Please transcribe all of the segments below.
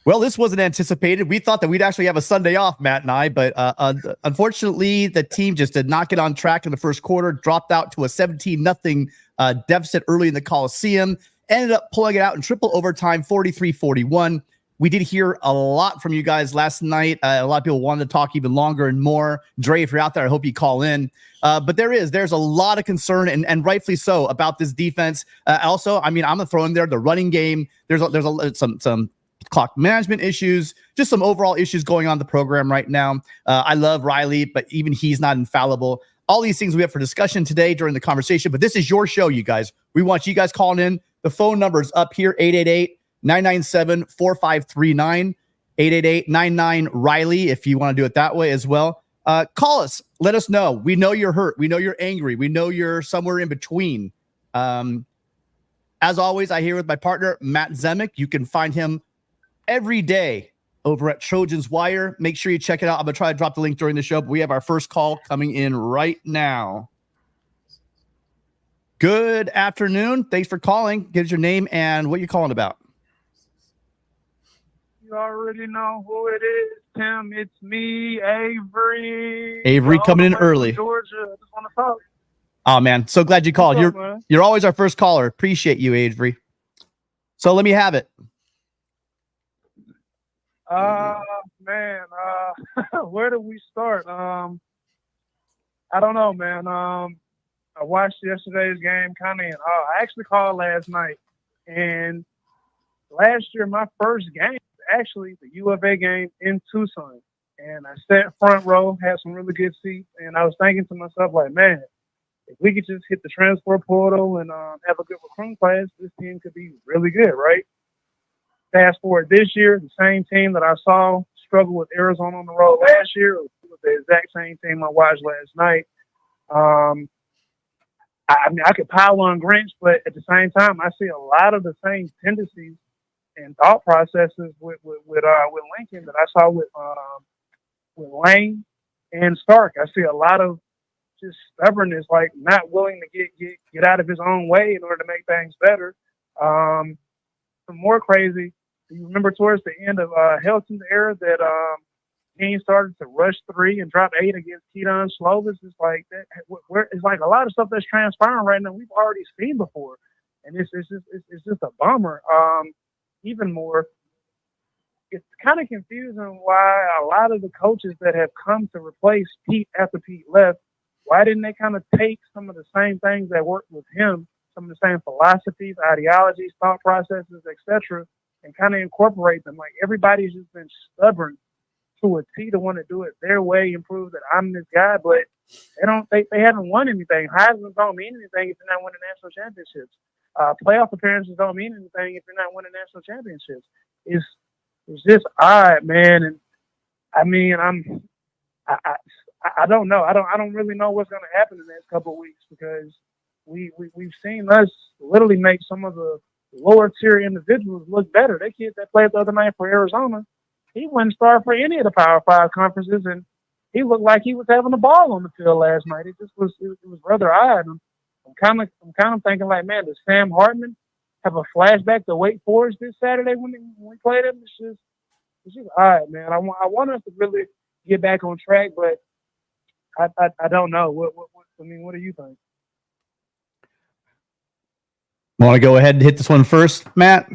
Well, this wasn't anticipated. We thought that we'd actually have a Sunday off, Matt and I, but unfortunately, the team just did not get on track in the first quarter, dropped out to a 17-0 deficit early in the Coliseum, ended up pulling it out in triple overtime, 43-41. We did hear a lot from you guys last night. A lot of people wanted to talk even longer and more. Dre, if you're out there, I hope you call in. But there's a lot of concern, and rightfully so, about this defense. Also, I mean, I'm going to throw in there the running game. There's some clock management issues, just some overall issues going on in the program right now. I love Riley, but even he's not infallible. All these things we have for discussion today during the conversation, but this is your show, you guys. We want you guys calling in. The phone number is up here, 888-997-4539, 888-99-RILEY, if you want to do it that way as well. Call us. Let us know. We know you're hurt. We know you're angry. We know you're somewhere in between. As always, I here with my partner, Matt Zemek. You can find him every day over at Trojans Wire. Make sure you check it out. I'm going to try to drop the link during the show, but we have our first call coming in right now. Good afternoon. Thanks for calling. Give us your name and what you're calling about. You already know who it is, Tim. It's me, Avery. Avery coming in early. Georgia. I just want to talk. Oh, man. So glad you called. You're always our first caller. Appreciate you, Avery. So let me have it. Man, where do we start? I don't know, man. I watched yesterday's game kind of. I actually called last night, and last year my first game was actually the U of A game in Tucson, and I sat front row, had some really good seats, and I was thinking to myself, like, man, if we could just hit the transfer portal and have a good recruiting class, this team could be really good, right? Fast forward this year, the same team that I saw struggle with Arizona on the road last year was the exact same team I watched last night. I mean, I could pile on Grinch, but at the same time, I see a lot of the same tendencies and thought processes with Lincoln that I saw with Lane and Stark. I see a lot of just stubbornness, like not willing to get out of his own way in order to make things better. Some more crazy. You remember towards the end of Helton's era that team started to rush 3 and drop 8 against Keaton Slovis. It's like that. It's like a lot of stuff that's transpiring right now we've already seen before, and it's just a bummer. Even more, it's kind of confusing why a lot of the coaches that have come to replace Pete after Pete left, why didn't they kind of take some of the same things that worked with him, some of the same philosophies, ideologies, thought processes, etc., and kind of incorporate them? Like, everybody's just been stubborn to a T to want to do it their way and prove that I'm this guy, but they haven't won anything. Heisman don't mean anything if you're not winning national championships. Playoff appearances don't mean anything if you're not winning national championships. It's just odd, man. And I mean, I don't know. I don't really know what's going to happen in the next couple of weeks, because we've seen us literally make some of the lower tier individuals look better. That kid that played the other night for Arizona, he wouldn't start for any of the Power 5 conferences, and he looked like he was having a ball on the field last night. It was rather odd. I'm kind of thinking, like, man, does Sam Hartman have a flashback to Wake Forest this Saturday when we played him? It's just odd, man. I want us to really get back on track, but I don't know. What do you think? Want to go ahead and hit this one first, Matt?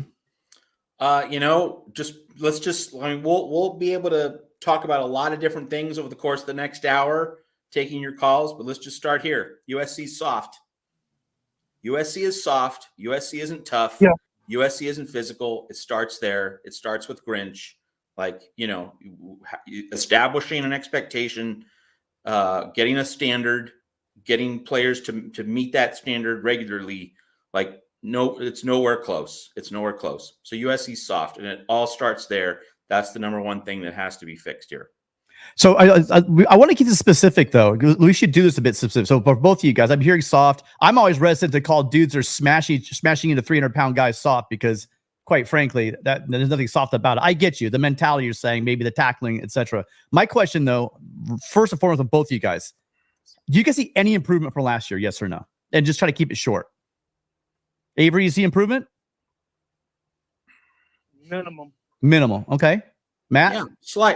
We'll be able to talk about a lot of different things over the course of the next hour, taking your calls, but let's just start here. USC's soft. USC is soft. USC isn't tough. Yeah. USC isn't physical. It starts there. It starts with Grinch. Establishing an expectation, getting a standard, getting players to meet that standard regularly. No, it's nowhere close. It's nowhere close. So USC's soft, and it all starts there. That's the number one thing that has to be fixed here. So I want to keep this specific, though. We should do this a bit specific. So for both of you guys, I'm hearing soft. I'm always reticent to call dudes that are smashing into 300-pound guys soft, because, quite frankly, there's nothing soft about it. I get you. The mentality you're saying, maybe the tackling, etc. My question, though, first and foremost, of both of you guys, do you guys see any improvement from last year? Yes or no? And just try to keep it short. Avery, you see improvement? Minimum. Minimal. Okay. Matt? Yeah,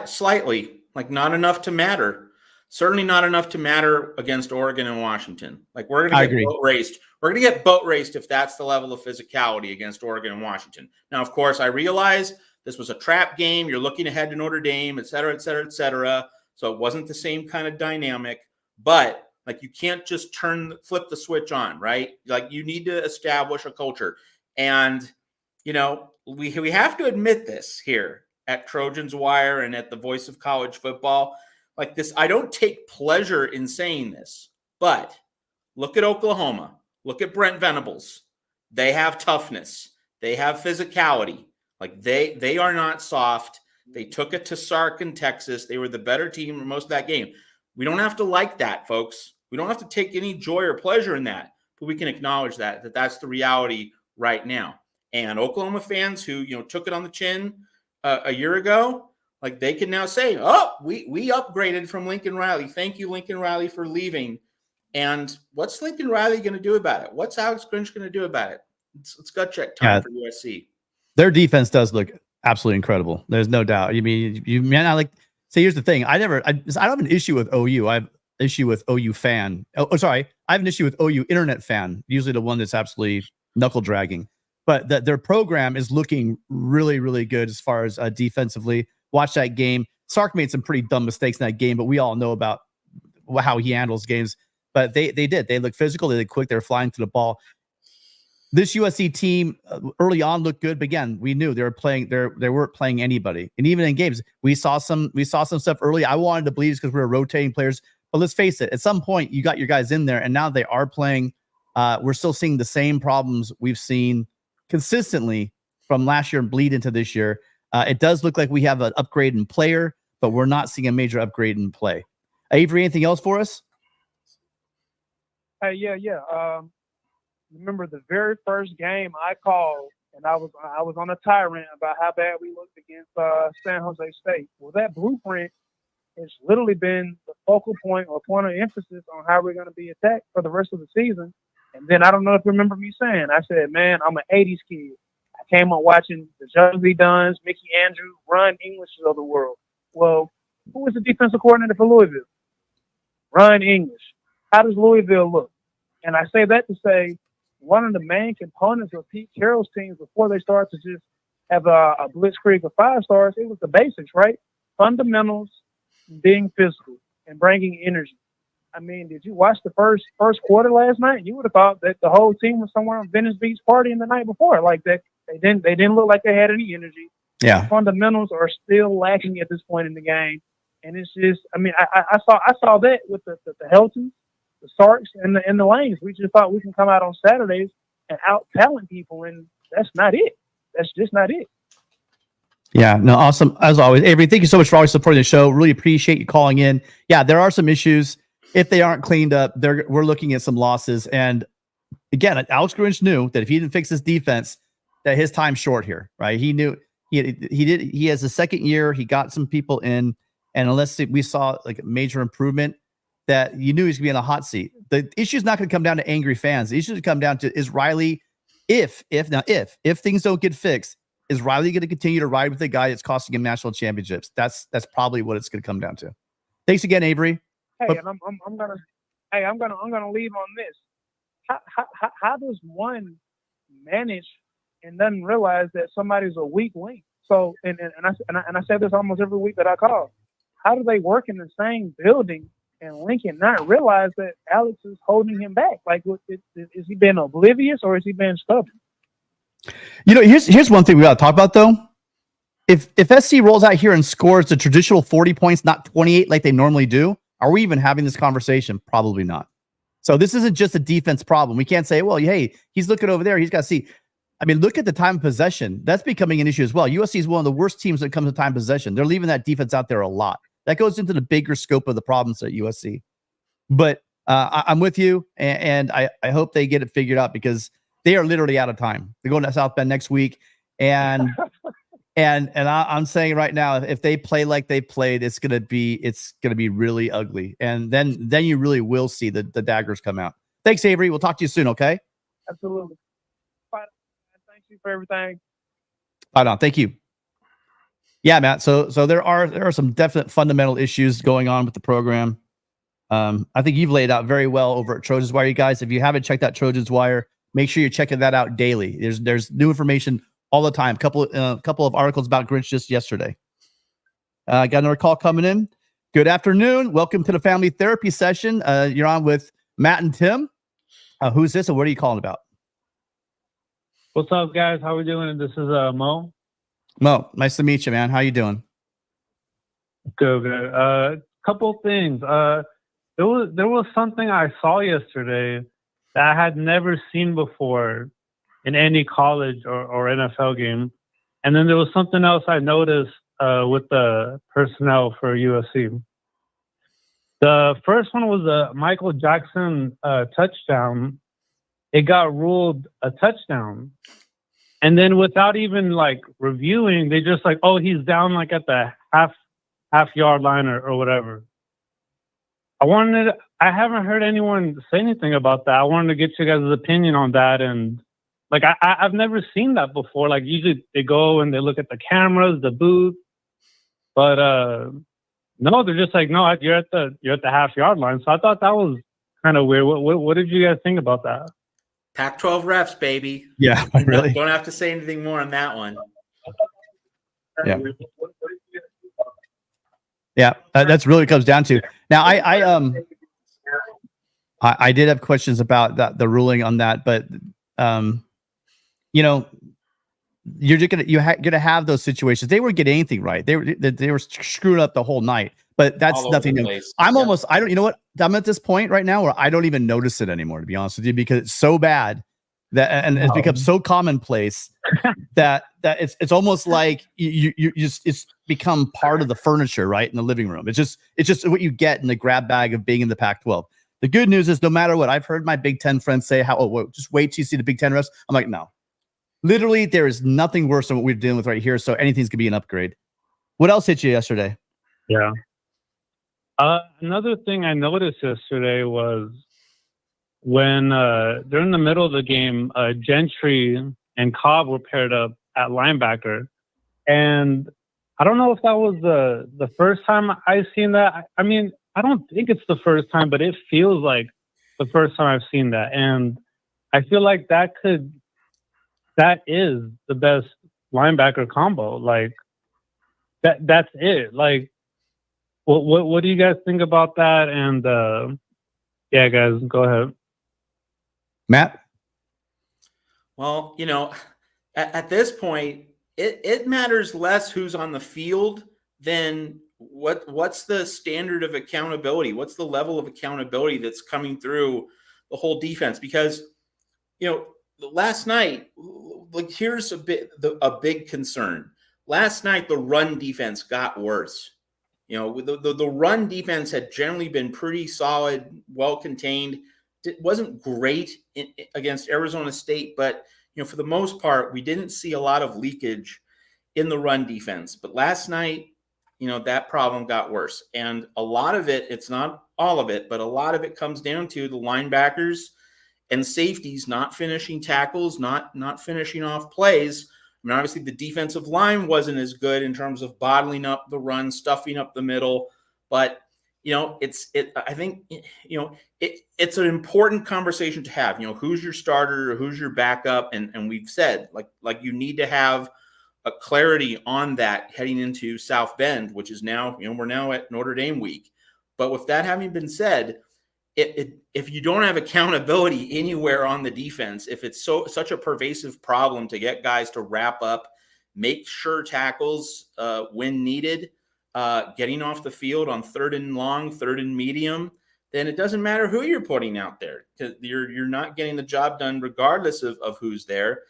slightly, like not enough to matter. Certainly not enough to matter against Oregon and Washington. Like we're I going to get agree. boat raced. We're going to get boat raced if that's the level of physicality against Oregon and Washington. Now, of course, I realize this was a trap game. You're looking ahead to Notre Dame, et cetera, et cetera, et cetera. So it wasn't the same kind of dynamic, but like you can't just flip the switch on, right? Like you need to establish a culture. And, you know, we have to admit this here at Trojans Wire and at the Voice of College Football. Like this, I don't take pleasure in saying this, but look at Oklahoma. Look at Brent Venables. They have toughness. They have physicality. Like they are not soft. They took it to Sark in Texas. They were the better team for most of that game. We don't have to like that, folks. We don't have to take any joy or pleasure in that, but we can acknowledge that that's the reality right now. And Oklahoma fans who, you know, took it on the chin a year ago, like they can now say, oh, we upgraded from Lincoln Riley. Thank you, Lincoln Riley, for leaving. And what's Lincoln Riley going to do about it? What's Alex Grinch going to do about it? It's gut check time for USC. Their defense does look absolutely incredible. There's no doubt. You mean you man? I like. So here's the thing. I don't have an issue with OU. I have an issue with OU fan. Oh, sorry. I have an issue with OU internet fan. Usually the one that's absolutely knuckle dragging. But their program is looking really, really good as far as defensively. Watch that game. Sark made some pretty dumb mistakes in that game, but we all know about how he handles games. But they did. They look physical. They look quick. They're flying to the ball. This USC team early on looked good, but again, we knew they were playing. They weren't playing anybody, and even in games, we saw some stuff early. I wanted to believe because we were rotating players, but let's face it. At some point, you got your guys in there, and now they are playing. We're still seeing the same problems we've seen consistently from last year and bleed into this year. It does look like we have an upgrade in player, but we're not seeing a major upgrade in play. Avery, anything else for us? Yeah. Remember the very first game I called, and I was on a tirade about how bad we looked against San Jose State. Well, that blueprint has literally been the focal point or point of emphasis on how we're going to be attacked for the rest of the season. And then I don't know if you remember me saying, I said, man, I'm an 80s kid. I came up watching the Josie Dunns, Mickey Andrews, Ron Englishes of the world. Well, who was the defensive coordinator for Louisville? Ron English. How does Louisville look? And I say that to say one of the main components of Pete Carroll's teams before they start to just have a blitzkrieg of 5 stars, it was the basics, right? Fundamentals, being physical, and bringing energy. I mean, did you watch the first quarter last night? You would have thought that the whole team was somewhere on Venice Beach partying the night before. Like that, they didn't look like they had any energy. Yeah, the fundamentals are still lacking at this point in the game, and it's just. I mean, I saw that with the Heltons, the Sarks, and the Lanes. We just thought we can come out on Saturdays and out talent people, and that's not it. That's just not it. Yeah, no, awesome as always. Avery, thank you so much for always supporting the show. Really appreciate you calling in. Yeah, there are some issues. If they aren't cleaned up, we're looking at some losses. And again, Alex Grinch knew that if he didn't fix his defense, that his time's short here, right? He knew he has a second year. He got some people in, and unless we saw like a major improvement, that you knew he's gonna be in a hot seat. The issue is not going to come down to angry fans. The issue is come down to is Riley, if things don't get fixed, is Riley going to continue to ride with the guy that's costing him national championships? That's probably what it's going to come down to. Thanks again, Avery. Hey, and I'm gonna leave on this. How does one manage and doesn't realize that somebody's a weak link? So and I say this almost every week that I call. How do they work in the same building and Lincoln not realize that Alex is holding him back? Like, is he being oblivious or is he being stubborn? You know, here's one thing we got to talk about though. If SC rolls out here and scores the traditional 40 points, not 28 like they normally do, are we even having this conversation? Probably not. So this isn't just a defense problem. We can't say, well, hey, he's looking over there. He's got to see. I mean, look at the time of possession. That's becoming an issue as well. USC is one of the worst teams when it comes to time possession. They're leaving that defense out there a lot. That goes into the bigger scope of the problems at USC. But I'm with you, and I hope they get it figured out because they are literally out of time. They're going to South Bend next week, and I'm saying right now, if they play like they played, it's gonna be really ugly, and then you really will see the daggers come out. Thanks, Avery. We'll talk to you soon. Okay. Absolutely. Thank you for everything. Bye now. Thank you. Yeah, Matt. So there are some definite fundamental issues going on with the program. I think you've laid out very well over at Trojans Wire, you guys. If you haven't checked out Trojans Wire, make sure you're checking that out daily. There's new information all the time. Couple of articles about Grinch just yesterday. Got another call coming in. Good afternoon. Welcome to the family therapy session. You're on with Matt and Tim. Who's this and what are you calling about? What's up, guys? How we doing? This is Mo. Mo, nice to meet you, man. How you doing? Good. Couple things. There was something I saw yesterday that I had never seen before in any college or NFL game, and then there was something else I noticed with the personnel for USC. The first one was a Michael Jackson touchdown. It got ruled a touchdown. And then without even like reviewing, they just like, oh, he's down like at the half yard line or whatever. I haven't heard anyone say anything about that. I wanted to get you guys' opinion on that. And like, I've never seen that before. Like usually they go and they look at the cameras, the booth, but no, they're just like, no, you're at the half yard line. So I thought that was kind of weird. What did you guys think about that? Pac-12 refs, baby. Yeah, really. Don't have to say anything more on that one. Yeah. Yeah, that's really what it comes down to. Now, I did have questions about the ruling on that, but you know, you're just gonna have those situations. They weren't getting anything right. They were screwing up the whole night. But that's nothing new. I don't. You know what? I'm at this point right now where I don't even notice it anymore, to be honest with you, because it's so bad that and it's become so commonplace that it's almost like you just it's become part of the furniture, right, in the living room. It's just what you get in the grab bag of being in the Pac-12. The good news is, no matter what, I've heard my Big Ten friends say, just wait till you see the Big Ten refs. I'm like, no, literally, there is nothing worse than what we're dealing with right here. So anything's gonna be an upgrade. What else hit you yesterday? Yeah. Another thing I noticed yesterday was when during the middle of the game, Gentry and Cobb were paired up at linebacker, and I don't know if that was the first time I've seen that. I mean, I don't think it's the first time, but it feels like the first time I've seen that, and I feel like that is the best linebacker combo. Like that's it. Like. What do you guys think about that? And yeah, guys, go ahead. Matt? Well, you know, at this point, it matters less who's on the field than what's the standard of accountability? What's the level of accountability that's coming through the whole defense? Because, you know, last night, like here's a big concern. Last night, the run defense got worse. You know, the run defense had generally been pretty solid, well contained. It wasn't great against Arizona State, but you know, for the most part, we didn't see a lot of leakage in the run defense. But last night, you know, that problem got worse, and a lot of it, it's not all of it, but a lot of it comes down to the linebackers and safeties not finishing tackles, not finishing off plays. I mean, obviously, the defensive line wasn't as good in terms of bottling up the run, stuffing up the middle. But, you know, I think, you know, it's an important conversation to have. You know, who's your starter, who's your backup? And we've said, like you need to have a clarity on that heading into South Bend, which is now, you know, we're now at Notre Dame week. But with that having been said, if you don't have accountability anywhere on the defense, if it's such a pervasive problem to get guys to wrap up, make sure tackles when needed, getting off the field on 3rd and long, 3rd and medium, then it doesn't matter who you're putting out there, because you're not getting the job done regardless of who's there.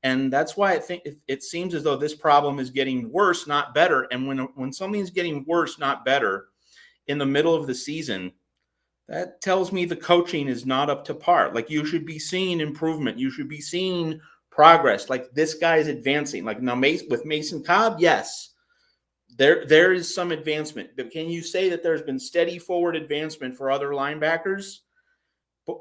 And that's why I think it seems as though this problem is getting worse, not better. And when something's getting worse, not better, in the middle of the season, that tells me the coaching is not up to par. Like, you should be seeing improvement. You should be seeing progress. Like, this guy is advancing. Like, now with Mason Cobb, yes, there is some advancement. But can you say that there's been steady forward advancement for other linebackers? You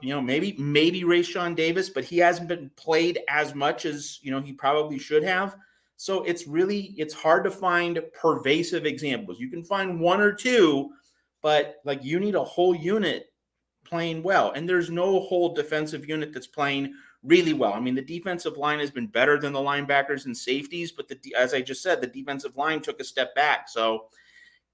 know, maybe Rayshawn Davis, but he hasn't been played as much as, you know, he probably should have. So it's hard to find pervasive examples. You can find one or two, but like you need a whole unit playing well. And there's no whole defensive unit that's playing really well. I mean, the defensive line has been better than the linebackers and safeties, but as I just said, the defensive line took a step back. So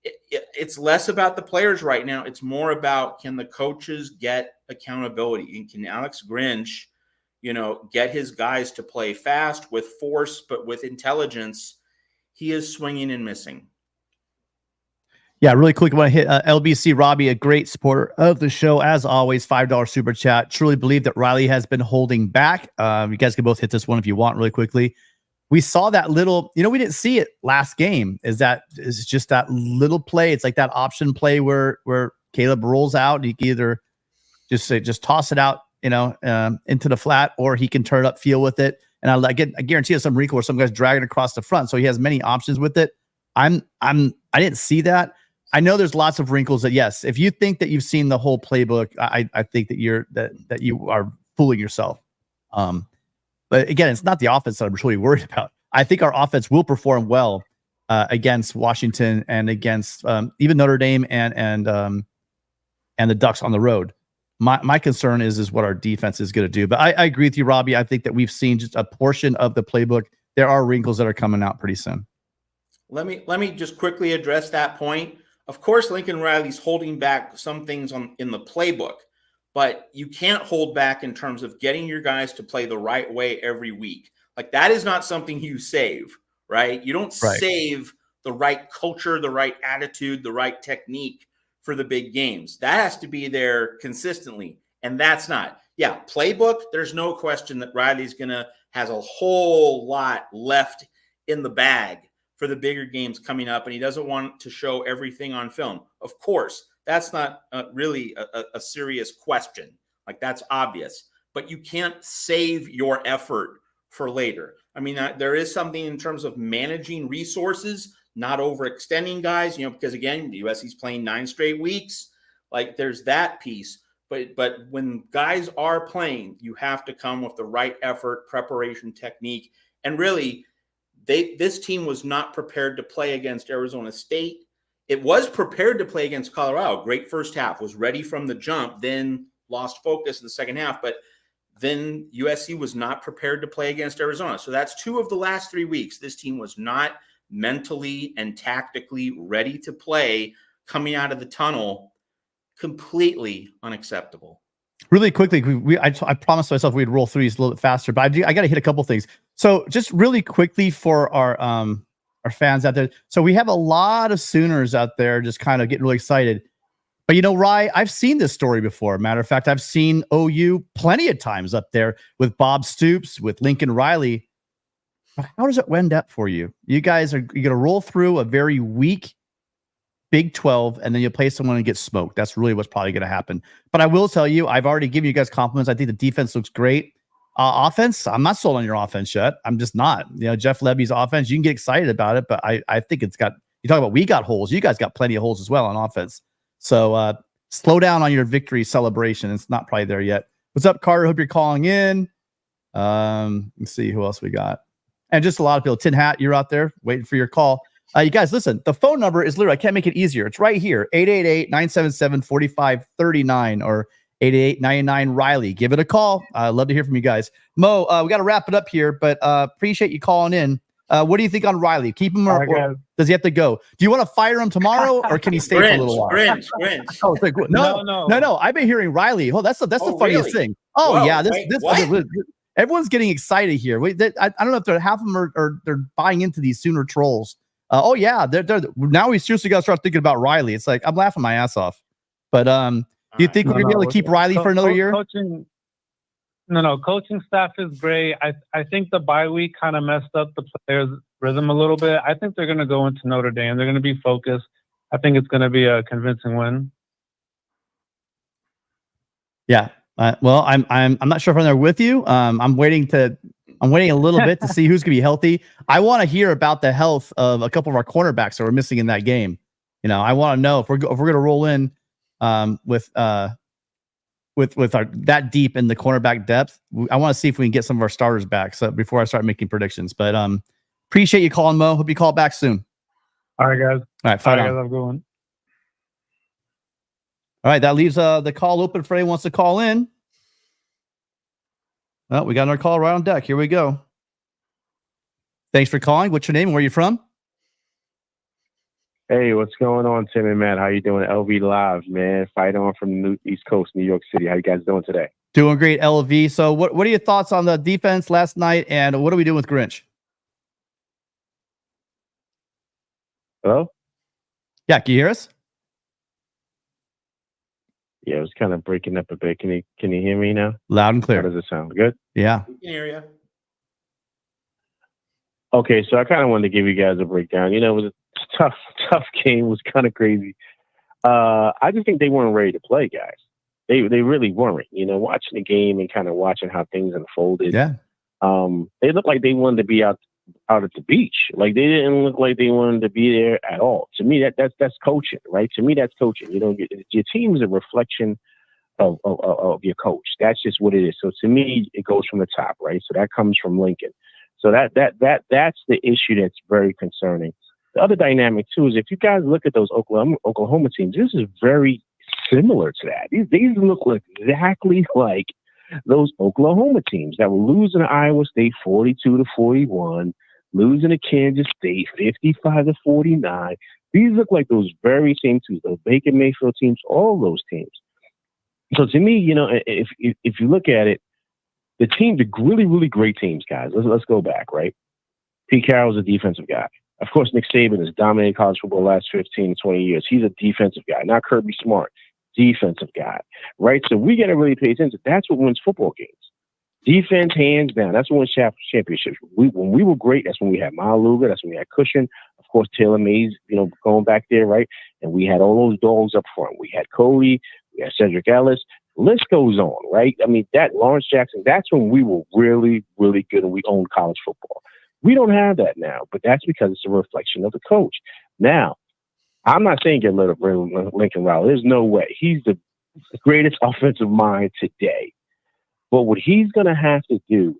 it's less about the players right now. It's more about, can the coaches get accountability, and can Alex Grinch, get his guys to play fast with force, but with intelligence. He is swinging and missing. Yeah, really quick, I want to hit LBC Robbie, a great supporter of the show, as always, $5 super chat. Truly believe that Riley has been holding back. You guys can both hit this one if you want really quickly. We saw that little, we didn't see it last game. Is just that little play. It's like that option play where Caleb rolls out. You can either just toss it out, into the flat, or he can turn it upfield with it. And I guarantee you some wrinkle where some guy's dragging across the front. So he has many options with it. I didn't see that. I know there's lots of wrinkles that, yes, if you think that you've seen the whole playbook, I think that you are fooling yourself. But again, it's not the offense that I'm really worried about. I think our offense will perform well against Washington and against even Notre Dame and the Ducks on the road. My concern is what our defense is going to do. But I agree with you, Robbie. I think that we've seen just a portion of the playbook. There are wrinkles that are coming out pretty soon. Let me just quickly address that point. Of course, Lincoln Riley's holding back some things in the playbook, but you can't hold back in terms of getting your guys to play the right way every week. Like, that is not something you save, right? You don't save the right culture, the right attitude, the right technique for the big games. That has to be there consistently. And that's not. Yeah, playbook, there's no question that Riley's has a whole lot left in the bag for the bigger games coming up, and he doesn't want to show everything on film. Of course, that's not really a serious question. Like, that's obvious. But you can't save your effort for later. I mean, there is something in terms of managing resources, not overextending guys, because again, USC's playing 9 straight weeks. Like, there's that piece. But when guys are playing, you have to come with the right effort, preparation, technique, and really, this team was not prepared to play against Arizona State. It was prepared to play against Colorado. Great first half, was ready from the jump, then lost focus in the second half. But then USC was not prepared to play against Arizona. So that's 2 of the last 3 weeks. This team was not mentally and tactically ready to play coming out of the tunnel. Completely unacceptable. Really quickly, I promised myself we'd roll through these a little bit faster, but I got to hit a couple things. So just really quickly for our fans out there. So we have a lot of Sooners out there just kind of getting really excited. But Rye, I've seen this story before. Matter of fact, I've seen OU plenty of times up there with Bob Stoops, with Lincoln Riley. How does it end up for you? You guys you're going to roll through a very weak Big 12, and then you play someone and get smoked. That's really what's probably going to happen. But I will tell you, I've already given you guys compliments. I think the defense looks great. Offense, I'm not sold on your offense yet. I'm just not. Jeff Levy's offense, you can get excited about it, but I think it's got, you talk about we got holes. You guys got plenty of holes as well on offense. So slow down on your victory celebration. It's not probably there yet. What's up, Carter? Hope you're calling in. Let's see who else we got. And just a lot of people. Tin Hat, you're out there waiting for your call. You guys, listen, the phone number is literally, I can't make it easier. It's right here, 888-977-4539 or 888-99-RILEY. Give it a call. I'd love to hear from you guys. Mo, we got to wrap it up here, but appreciate you calling in. What do you think on Riley? Keep him or does he have to go? Do you want to fire him tomorrow or can he stay for a little while? Grinch. Oh, it's like, no. I've been hearing Riley. Oh, that's the funniest thing. Oh, whoa, yeah. Everyone's getting excited here. I don't know if half of them are they're buying into these Sooner trolls. Oh yeah, they're now we seriously got to start thinking about Riley. It's like I'm laughing my ass off. But do you think we're gonna be able to keep Riley for another year? Coaching staff is great. I think the bye week kind of messed up the players' rhythm a little bit. I think they're gonna go into Notre Dame. They're gonna be focused. I think it's gonna be a convincing win. Yeah. Well, I'm not sure if I'm there with you. I'm waiting a little bit to see who's going to be healthy. I want to hear about the health of a couple of our cornerbacks that were missing in that game. I want to know if we're going to roll in with our that deep in the cornerback depth. I want to see if we can get some of our starters back. So before I start making predictions, but Appreciate you calling, Mo. Hope you call back soon. All right, guys. All right, All fight right, on. guys. I'm going. All right, that leaves the call open for anyone who wants to call in. Well, we got another call right on deck. Here we go. Thanks for calling. What's your name and where are you from? Hey, what's going on, Tim and Matt? How you doing? LV Live, man. Fight on from the East Coast, New York City. How you guys doing today? Doing great, LV. So what are your thoughts on the defense last night, and what are we doing with Grinch? Hello? Yeah, can you hear us? Yeah, it was kind of breaking up a bit. Can you hear me now? Loud and How clear. does it sound? Good? Yeah. We can hear you. Okay, so I kind of wanted to give you guys a breakdown. You know, it was a tough game. It was kind of crazy. I just think they weren't ready to play, guys. They really weren't. You know, watching the game and kind of watching how things unfolded. Yeah. They looked like they wanted to be out at the beach. Like they didn't look like they wanted to be there at all. To me, that's coaching, right? To me, that's coaching. You know, your team is a reflection of your coach. That's just what it is. So to me, it goes from the top, right? So that comes from Lincoln. So that's the issue that's very concerning. The other dynamic too is if you guys look at those Oklahoma teams, this is very similar to that. These look exactly like those Oklahoma teams that were losing to Iowa State 42-41, losing to Kansas State 55-49. These look like those very same teams, those Baker Mayfield teams, all those teams. So to me, you know, if you look at it, the really, really great teams, guys. Let's go back, right? Pete Carroll's a defensive guy. Of course, Nick Saban has dominated college football the last 15 to 20 years. He's a defensive guy. Not Kirby Smart, defensive guy, right? So we got to really pay attention. That's what wins football games. Defense, hands down. That's what wins championships. When we were great, that's when we had Maluga. That's when we had Cushion. Of course, Taylor Mays, you know, going back there, right? And we had all those dogs up front. We had Cody. We had Cedric Ellis. List goes on, right? I mean, that Lawrence Jackson, that's when we were really, really good and we owned college football. We don't have that now, but that's because it's a reflection of the coach. Now, I'm not saying get rid of Lincoln Riley. There's no way. He's the greatest offensive mind today. But what he's going to have to do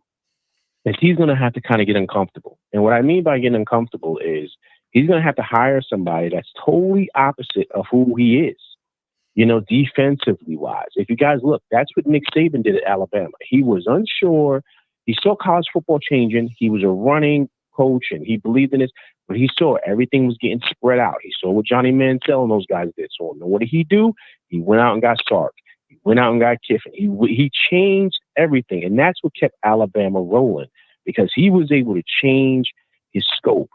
is he's going to have to kind of get uncomfortable. And what I mean by getting uncomfortable is he's going to have to hire somebody that's totally opposite of who he is. You know, defensively wise. If you guys look, that's what Nick Saban did at Alabama. He was unsure. He saw college football changing. He was a running coach and he believed in this, but he saw everything was getting spread out. He saw what Johnny Manziel and those guys did. So what did he do? He went out and got Sark. He went out and got Kiffin. He changed everything. And that's what kept Alabama rolling because he was able to change his scope.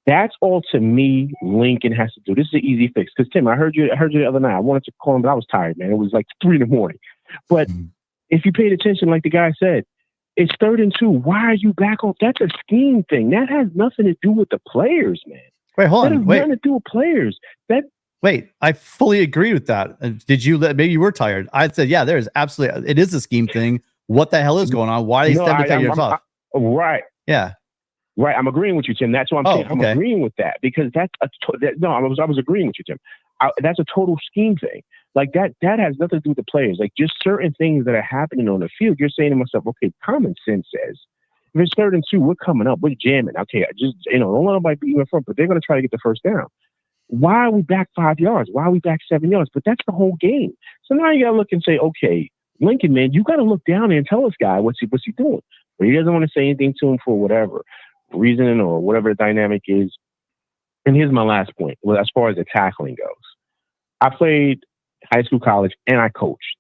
That's all to me Lincoln has to do. This is an easy fix. Because Tim, I heard you the other night. I wanted to call him, but I was tired, man. It was like 3 a.m. But if you paid attention, like the guy said, it's 3rd and 2. Why are you back on? That's a scheme thing. That has nothing to do with the players, man. Wait, hold That on. has Wait, nothing to do with players. wait. I fully agree with that. Did you? Maybe you were tired. I said, yeah, there's absolutely. It is a scheme thing. What the hell is going on? Why are they stepping to years off? Right. Yeah. Right. I'm agreeing with you, Tim. That's what I'm saying. I'm agreeing with that because that's I was agreeing with you, Tim. That's a total scheme thing. Like that has nothing to do with the players. Like just certain things that are happening on the field. You're saying to myself, okay, common sense says if it's 3rd and 2, we're coming up, we're jamming. Okay, don't let nobody beat you in front, but they're going to try to get the first down. Why are we back 5 yards? Why are we back 7 yards? But that's the whole game. So now you got to look and say, okay, Lincoln, man, you got to look down there and tell this guy what's he doing. But he doesn't want to say anything to him for whatever reason or whatever the dynamic is. And here's my last point. Well, as far as the tackling goes, I played high school, college, and I coached.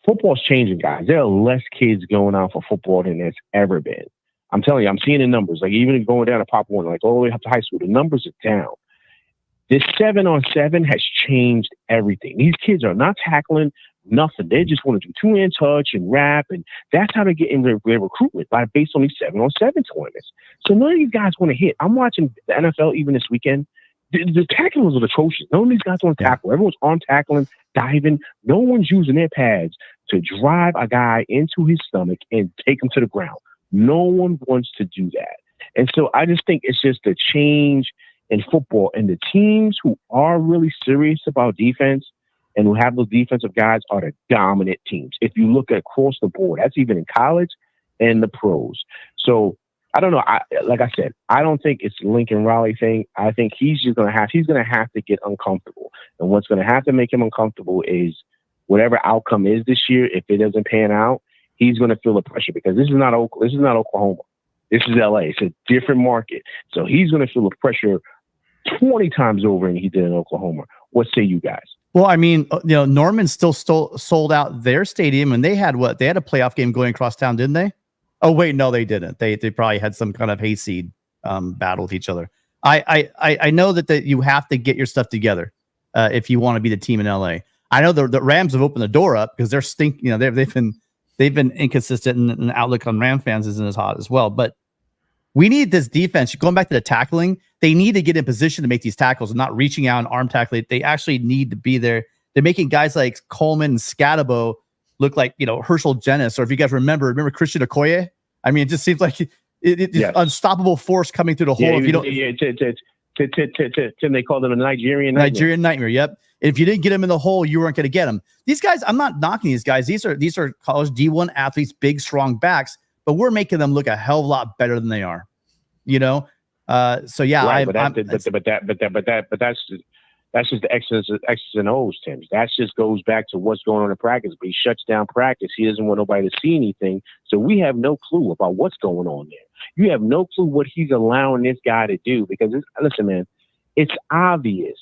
Football's changing, guys. There are less kids going out for football than there's ever been. I'm telling you, I'm seeing the numbers. Like even going down to Pop Warner, like all the way up to high school, the numbers are down. This 7-on-7 has changed everything. These kids are not tackling nothing. They just want to do 2-hand touch and rap, and that's how they get in their recruitment based on these 7-on-7 tournaments. So none of these guys want to hit. I'm watching the NFL even this weekend. The tackling was atrocious. None of these guys want to tackle. Everyone's on tackling, diving. No one's using their pads to drive a guy into his stomach and take him to the ground. No one wants to do that. And so I just think it's just a change in football. And the teams who are really serious about defense and who have those defensive guys are the dominant teams. If you look at across the board, that's even in college and the pros. So I don't know. Like I said, I don't think it's Lincoln Riley thing. I think he's going to have to get uncomfortable. And what's going to have to make him uncomfortable is whatever outcome is this year. If it doesn't pan out, he's going to feel the pressure because this is not Oklahoma. This is LA. It's a different market. So he's going to feel the pressure 20 times over than he did in Oklahoma. What say you guys? Well, I mean, Norman still sold out their stadium, and they had a playoff game going across town, didn't they? Oh, wait, no, they didn't. They probably had some kind of hayseed battle with each other. I know that you have to get your stuff together if you want to be the team in LA. I know the Rams have opened the door up because they're stinking. They've been inconsistent, and the outlook on Ram fans isn't as hot as well. But we need this defense. Going back to the tackling, they need to get in position to make these tackles and not reaching out and arm tackling. They actually need to be there. They're making guys like Coleman and Scatabo look like, Herschel Jenness, or if you guys remember Christian Okoye. I mean, it just seems like it's unstoppable force coming through the hole. If you don't, Tim, they called him a Nigerian nightmare. Yep. If you didn't get him in the hole, you weren't going to get him. These guys, I'm not knocking these guys. These are college D1 athletes, big, strong backs, but we're making them look a hell of a lot better than they are. So yeah, right, that's just the X's and O's, Tim. That just goes back to what's going on in practice. But he shuts down practice. He doesn't want nobody to see anything. So we have no clue about what's going on there. You have no clue what he's allowing this guy to do because, listen, man, it's obvious.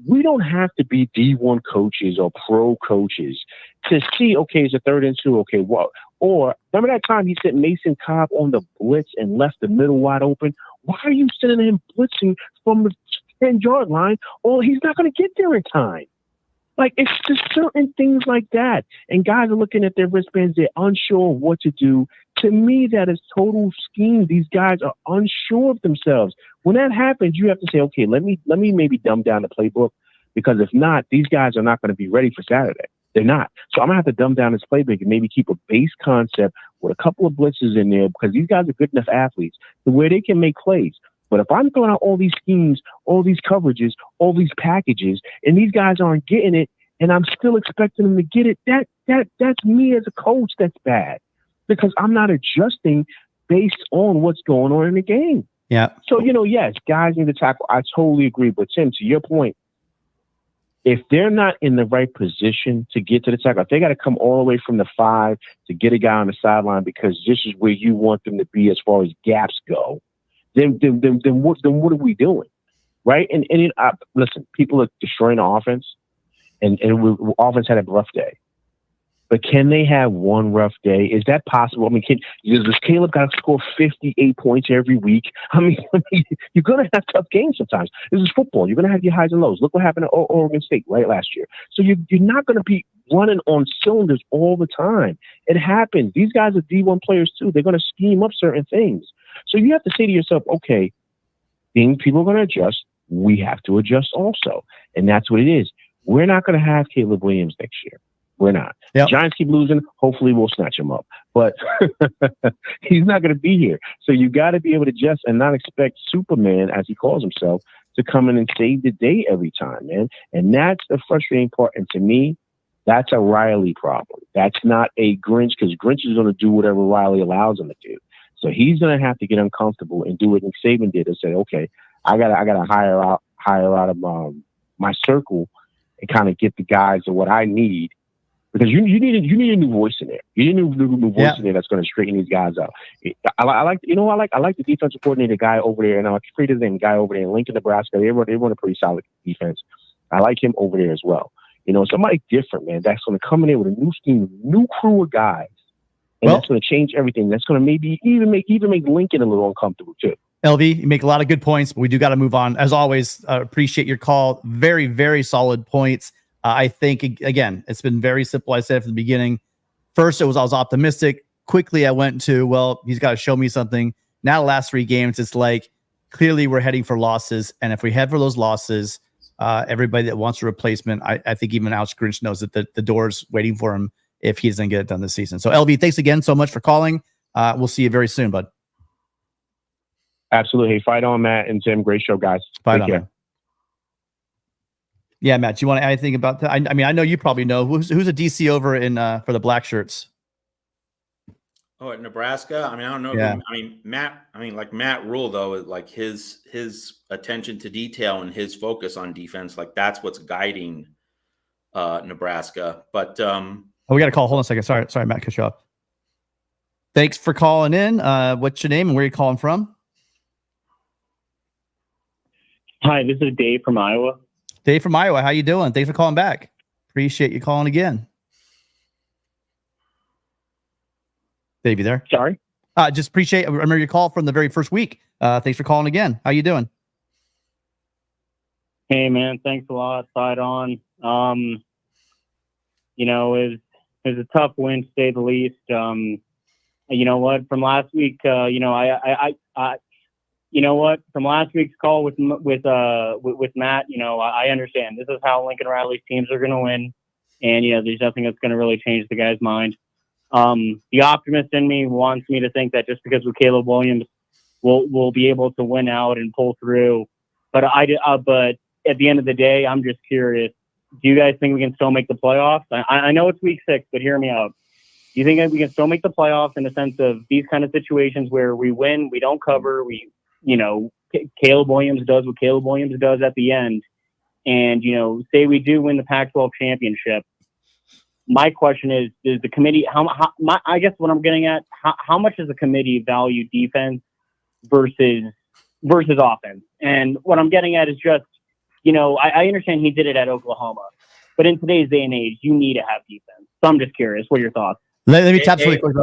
We don't have to be D1 coaches or pro coaches to see, okay, it's a 3rd and 2. Okay, what? Or remember that time he sent Mason Cobb on the blitz and left the middle wide open? Why are you sending him blitzing from the 10-yard line? Or he's not going to get there in time. Like, it's just certain things like that. And guys are looking at their wristbands. They're unsure of what to do. To me, that is total scheme. These guys are unsure of themselves. When that happens, you have to say, okay, let me maybe dumb down the playbook, because if not, these guys are not going to be ready for Saturday. They're not. So I'm going to have to dumb down this playbook and maybe keep a base concept with a couple of blitzes in there, because these guys are good enough athletes to where they can make plays. But if I'm throwing out all these schemes, all these coverages, all these packages, and these guys aren't getting it, and I'm still expecting them to get it, that's me as a coach. That's bad, because I'm not adjusting based on what's going on in the game. Yeah. So, yes, guys need to tackle. I totally agree. But Tim, to your point, if they're not in the right position to get to the tackle, if they got to come all the way from the 5 to get a guy on the sideline because this is where you want them to be as far as gaps go, then what are we doing, right? And listen, people are destroying the offense, and offense had a rough day. But can they have one rough day? Is that possible? I mean, does Caleb got to score 58 points every week? I mean, you're going to have tough games sometimes. This is football. You're going to have your highs and lows. Look what happened at Oregon State, right, last year. So you're not going to be running on cylinders all the time. It happens. These guys are D1 players too. They're going to scheme up certain things. So you have to say to yourself, okay, people are going to adjust. We have to adjust also. And that's what it is. We're not going to have Caleb Williams next year. We're not. Yep. Giants keep losing. Hopefully we'll snatch him up. But he's not going to be here. So you got to be able to adjust and not expect Superman, as he calls himself, to come in and save the day every time, man. And that's the frustrating part. And to me, that's a Riley problem. That's not a Grinch, because Grinch is going to do whatever Riley allows him to do. So he's going to have to get uncomfortable and do what Nick Saban did and say, okay, I gotta hire out of my circle and kind of get the guys of what I need. Because you need a new voice in there. You need a new voice in there that's going to straighten these guys out. I like the defensive coordinator guy over there, and I forget his name, guy over there in Lincoln, Nebraska. They run a pretty solid defense. I like him over there as well. Somebody different, man. That's going to come in there with a new scheme, new crew of guys, and that's going to change everything. That's going to maybe even make Lincoln a little uncomfortable too. LV, you make a lot of good points, but we do got to move on. As always, appreciate your call. Very, very solid points. I think, again, it's been very simple. I said from the beginning. First, I was optimistic. Quickly, I went to, well, he's got to show me something. Now, the last 3 games, it's like, clearly we're heading for losses. And if we head for those losses, everybody that wants a replacement, I think even Alex Grinch knows that the door's waiting for him if he doesn't get it done this season. So, LV, thanks again so much for calling. We'll see you very soon, bud. Absolutely. Hey, fight on, Matt and Tim. Great show, guys. Fight on, man. Yeah, Matt, do you want to add anything about that? I mean, I know you probably know who's a DC over in for the Black Shirts. Oh, at Nebraska. I mean, I don't know. Yeah. Matt Rule though, like his attention to detail and his focus on defense, like that's what's guiding Nebraska. But we got a call. Hold on a second. Sorry, Matt, cut you off. Thanks for calling in. What's your name and where are you calling from? Hi, this is Dave from Iowa. Dave from Iowa. How you doing? Thanks for calling back. Appreciate you calling again. Dave, you there? Sorry? Just appreciate. I remember your call from the very first week. Thanks for calling again. How you doing? Hey, man, thanks a lot. Side on. You know, it was a tough win, to say the least. You know what? From last week, you know what? From last week's call with Matt, you know, I understand. This is how Lincoln Riley's teams are going to win, and you know, there's nothing that's going to really change the guy's mind. The optimist in me wants me to think that just because with Caleb Williams, we'll be able to win out and pull through. But but at the end of the day, I'm just curious. Do you guys think we can still make the playoffs? I know it's week 6, but hear me out. Do you think that we can still make the playoffs in the sense of these kind of situations where we win, we don't cover, you know, Caleb Williams does what Caleb Williams does at the end, and you know, say we do win the Pac-12 championship. My question is the committee? I guess what I'm getting at, how much does the committee value defense versus offense? And what I'm getting at is just, you know, I understand he did it at Oklahoma, but in today's day and age, you need to have defense. So I'm just curious, what are your thoughts? Let me tap really quick.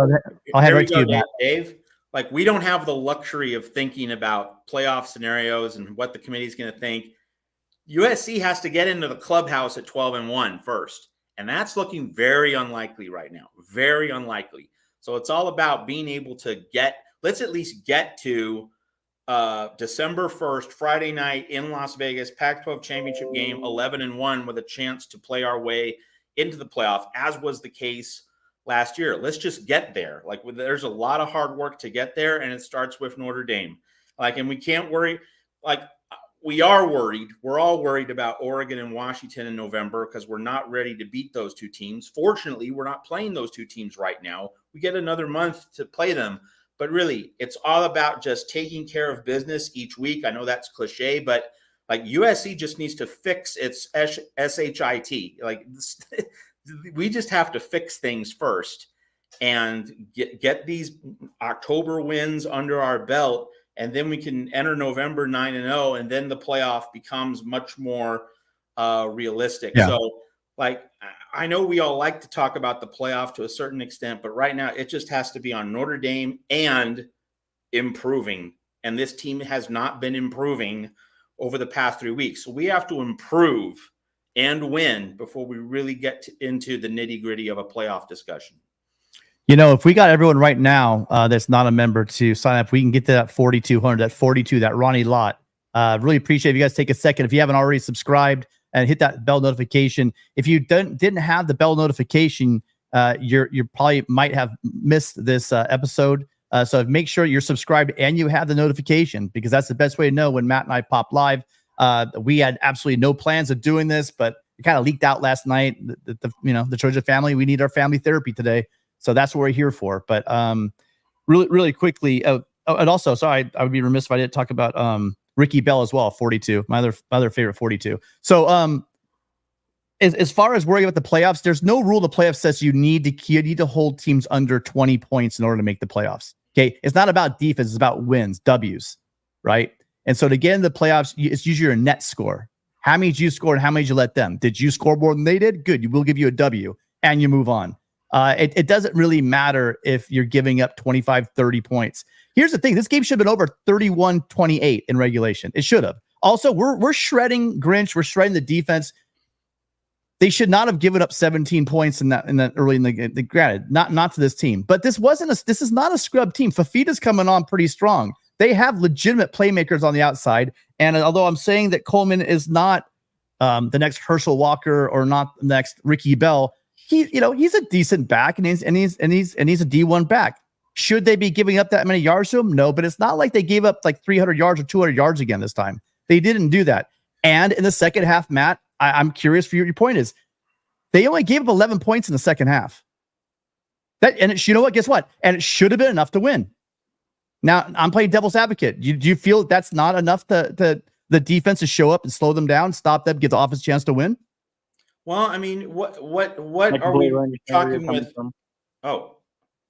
I'll head right to you, Matt. Dave. Like, we don't have the luxury of thinking about playoff scenarios and what the committee is going to think. USC has to get into the clubhouse at 12-1 first. And that's looking very unlikely right now. Very unlikely. So it's all about being able to let's at least get to December 1st, Friday night in Las Vegas, Pac-12 championship game, 11-1 with a chance to play our way into the playoff, as was the case last year. Let's just get there. Like, there's a lot of hard work to get there, and it starts with Notre Dame. Like, and we can't worry. Like, we are worried. We're all worried about Oregon and Washington in November because we're not ready to beat those two teams. Fortunately, we're not playing those two teams right now. We get another month to play them. But really, it's all about just taking care of business each week. I know that's cliche, but like, USC just needs to fix its SHIT. Like, we just have to fix things first and get these October wins under our belt. And then we can enter November 9-0, and then the playoff becomes much more realistic. Yeah. So, like, I know we all like to talk about the playoff to a certain extent, but right now it just has to be on Notre Dame and improving. And this team has not been improving over the past 3 weeks. So we have to improve and win before we really get into the nitty-gritty of a playoff discussion. You know, if we got everyone right now that's not a member to sign up, we can get to that 4,200, that 42, that Ronnie Lott. Really appreciate if you guys take a second. If you haven't already subscribed and hit that bell notification. If you didn't have the bell notification, you probably might have missed this episode. So make sure you're subscribed and you have the notification, because that's the best way to know when Matt and I pop live. We had absolutely no plans of doing this, but it kind of leaked out last night. The Trojan family, we need our family therapy today. So that's what we're here for. But really quickly, and also, sorry, I would be remiss if I didn't talk about Ricky Bell as well, 42, my other favorite 42. So as far as worrying about the playoffs, there's no rule the playoffs says you need to hold teams under 20 points in order to make the playoffs. Okay, it's not about defense, it's about wins, W's, right? And so to get in the playoffs, it's usually your net score. How many did you score and how many did you let them? Did you score more than they did? Good, we'll give you a W and you move on. It doesn't really matter if you're giving up 25, 30 points. Here's the thing. This game should have been over 31-28 in regulation. It should have. Also, we're shredding Grinch. We're shredding the defense. They should not have given up 17 points in that early in the granted, not to this team. But this is not a scrub team. Fafita's coming on pretty strong. They have legitimate playmakers on the outside. And although I'm saying that Coleman is not the next Herschel Walker or not the next Ricky Bell, he's a decent back and he's a D1 back. Should they be giving up that many yards to him? No, but it's not like they gave up like 300 yards or 200 yards again this time. They didn't do that. And in the second half, Matt, I'm curious for your point is they only gave up 11 points in the second half. You know what? Guess what? And it should have been enough to win. Now I'm playing devil's advocate. Do you feel that's not enough to the defense to show up and slow them down, stop them, give the offense a chance to win? Well, I mean, what are we talking with? Oh,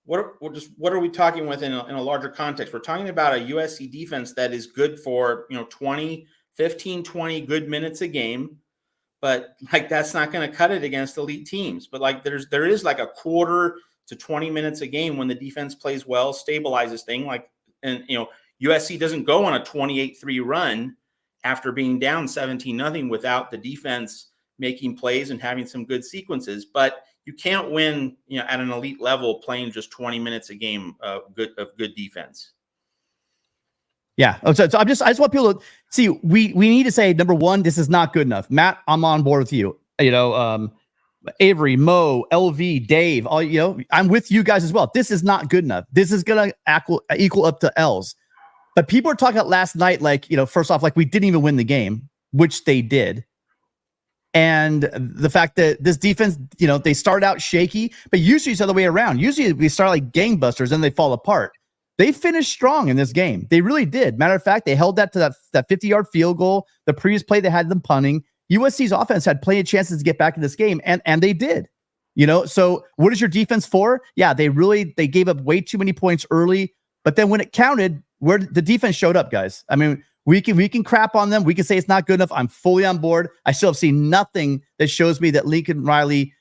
what are we talking with in a larger context? We're talking about a USC defense that is good for 15, 20 good minutes a game, but like that's not going to cut it against elite teams. But like there is like a quarter to 20 minutes a game when the defense plays well, stabilizes thing. Like, and USC doesn't go on a 28-3 run after being down 17-0 without the defense making plays and having some good sequences. But you can't win, at an elite level playing just 20 minutes a game of good defense. Yeah. So I just want people to see, we need to say, number one, this is not good enough. Matt, I'm on board with you. Avery, Mo, LV, Dave, I'm with you guys as well. This is not good enough. This is going to equal up to L's. But people are talking about last night, first off, we didn't even win the game, which they did. And the fact that this defense, they start out shaky, but usually it's the other way around. Usually we start like gangbusters and they fall apart. They finished strong in this game. They really did. Matter of fact, they held that to that 50-yard field goal. The previous play, they had them punting. USC's offense had plenty of chances to get back in this game, and they did. So what is your defense for? Yeah, they gave up way too many points early, but then when it counted, where the defense showed up, guys. I mean, we can crap on them. We can say it's not good enough. I'm fully on board. I still have seen nothing that shows me that Lincoln Riley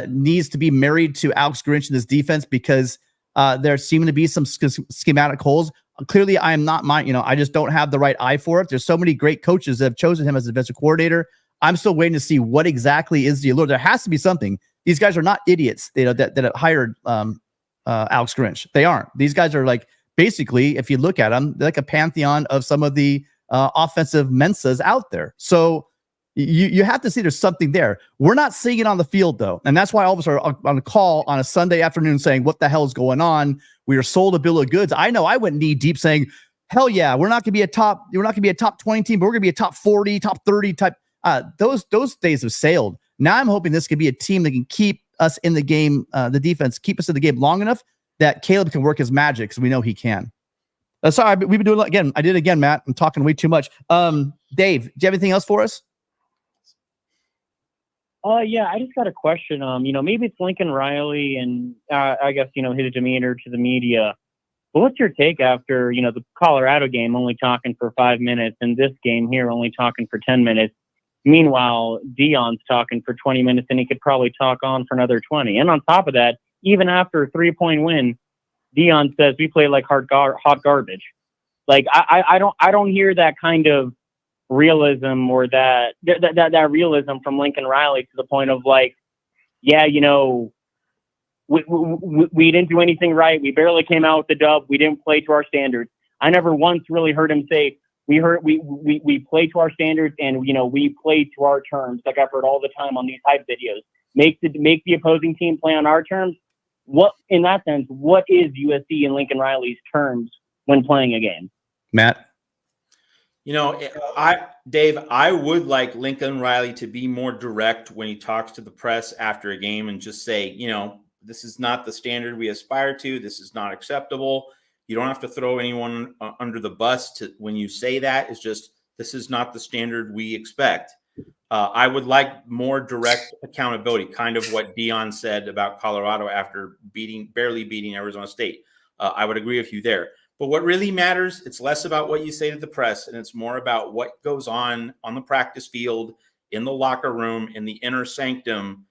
needs to be married to Alex Grinch in this defense, because there seem to be some schematic holes. Clearly, I am not I just don't have the right eye for it. There's so many great coaches that have chosen him as a defensive coordinator. I'm still waiting to see what exactly is the allure. There has to be something. These guys are not idiots, that hired Alex Grinch. They aren't. These guys are basically, if you look at them, they're like a pantheon of some of the offensive Mensas out there. So you have to see there's something there. We're not seeing it on the field, though. And that's why all of us are on a call on a Sunday afternoon saying, what the hell is going on? We are sold a bill of goods. I know I went knee deep saying, hell yeah, we're not going to be a top 20 team, but we're going to be a top 40, top 30 type. Those days have sailed. Now I'm hoping this could be a team that can keep us in the game, the defense, keep us in the game long enough that Caleb can work his magic, because we know he can. Sorry, we've been doing it again. I did it again, Matt. I'm talking way too much. Dave, do you have anything else for us? Yeah, I just got a question. Maybe it's Lincoln Riley and I guess, his demeanor to the media. But what's your take after, the Colorado game only talking for 5 minutes and this game here only talking for 10 minutes? Meanwhile, Deion's talking for 20 minutes and he could probably talk on for another 20. And on top of that, even after a 3-point win, Deion says we play like hot garbage. I don't hear that kind of realism or that realism from Lincoln Riley to the point of we didn't do anything right. We barely came out with the dub. We didn't play to our standards. I never once really heard him say we play to our standards and we play to our terms. Like I've heard all the time on these hype videos. Make the opposing team play on our terms. What, in that sense, what is USC and Lincoln Riley's terms when playing a game? Matt? Dave, I would like Lincoln Riley to be more direct when he talks to the press after a game and just say, this is not the standard we aspire to. This is not acceptable. You don't have to throw anyone under the bus when you say that. It's just, this is not the standard we expect. I would like more direct accountability, kind of what Deion said about Colorado after barely beating Arizona State. I would agree with you there. But what really matters, it's less about what you say to the press, and it's more about what goes on the practice field, in the locker room, in the inner sanctum,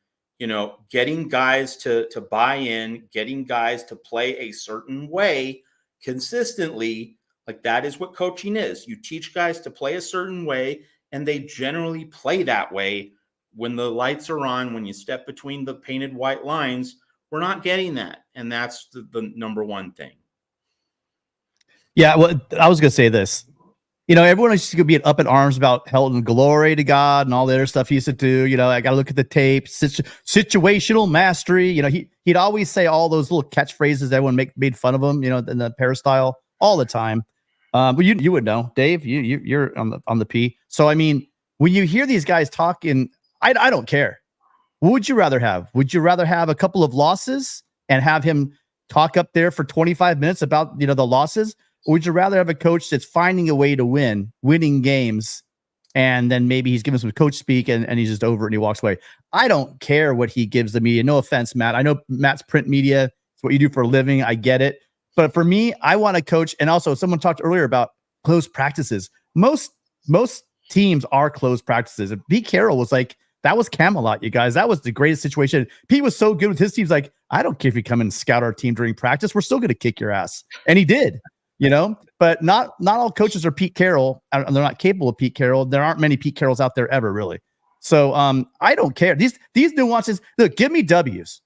getting guys to buy in, getting guys to play a certain way consistently. Like that is what coaching is. You teach guys to play a certain way, and they generally play that way when the lights are on, when you step between the painted white lines. We're not getting that. And that's the number one thing. Yeah, well, I was going to say this. Everyone is going to be up in arms about held in glory to God and all the other stuff he used to do. I got to look at the tape, situational mastery. He'd always say all those little catchphrases that everyone made fun of him, in the peristyle all the time. But you would know, Dave, you're on the P. So, I mean, when you hear these guys talking, I don't care. What would you rather have? Would you rather have a couple of losses and have him talk up there for 25 minutes about, the losses? Or would you rather have a coach that's finding a way to winning games, and then maybe he's giving some coach speak and he's just over it and he walks away? I don't care what he gives the media. No offense, Matt. I know Matt's print media. It's what you do for a living. I get it. But for me, I want a coach. And also, someone talked earlier about closed practices. Most teams are closed practices. And Pete Carroll was like, that was Camelot, you guys. That was the greatest situation. Pete was so good with his teams. Like, I don't care if you come and scout our team during practice. We're still going to kick your ass. And he did, but not all coaches are Pete Carroll. They're not capable of Pete Carroll. There aren't many Pete Carrolls out there ever, really. So I don't care. These nuances, look, give me W's.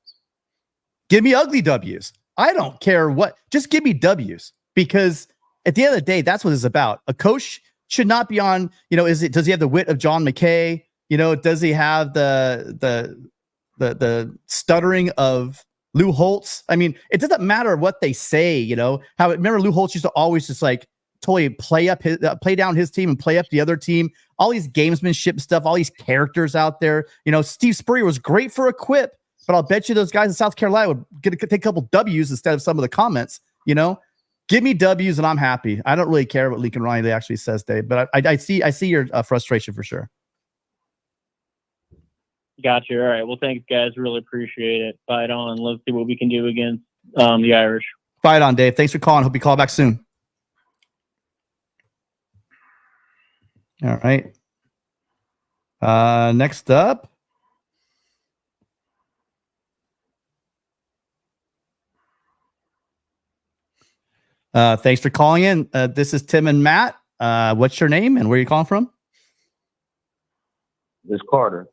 Give me ugly W's. I don't care what. Just give me W's, because at the end of the day, that's what it's about. A coach should not be on, does he have the wit of John McKay? Does he have the stuttering of Lou Holtz? I mean, it doesn't matter what they say, remember Lou Holtz used to always just like totally play down his team and play up the other team. All these gamesmanship stuff, all these characters out there. Steve Spurrier was great for a quip, but I'll bet you those guys in South Carolina would take a couple W's instead of some of the comments. Give me W's and I'm happy. I don't really care what Lincoln Riley actually says, Dave, but I see your frustration for sure. Gotcha. All right. Well, thanks, guys. Really appreciate it. Fight on. Let's see what we can do against the Irish. Fight on, Dave. Thanks for calling. Hope you call back soon. All right. Next up. Thanks for calling in. This is Tim and Matt. What's your name and where are you calling from? It's Carter.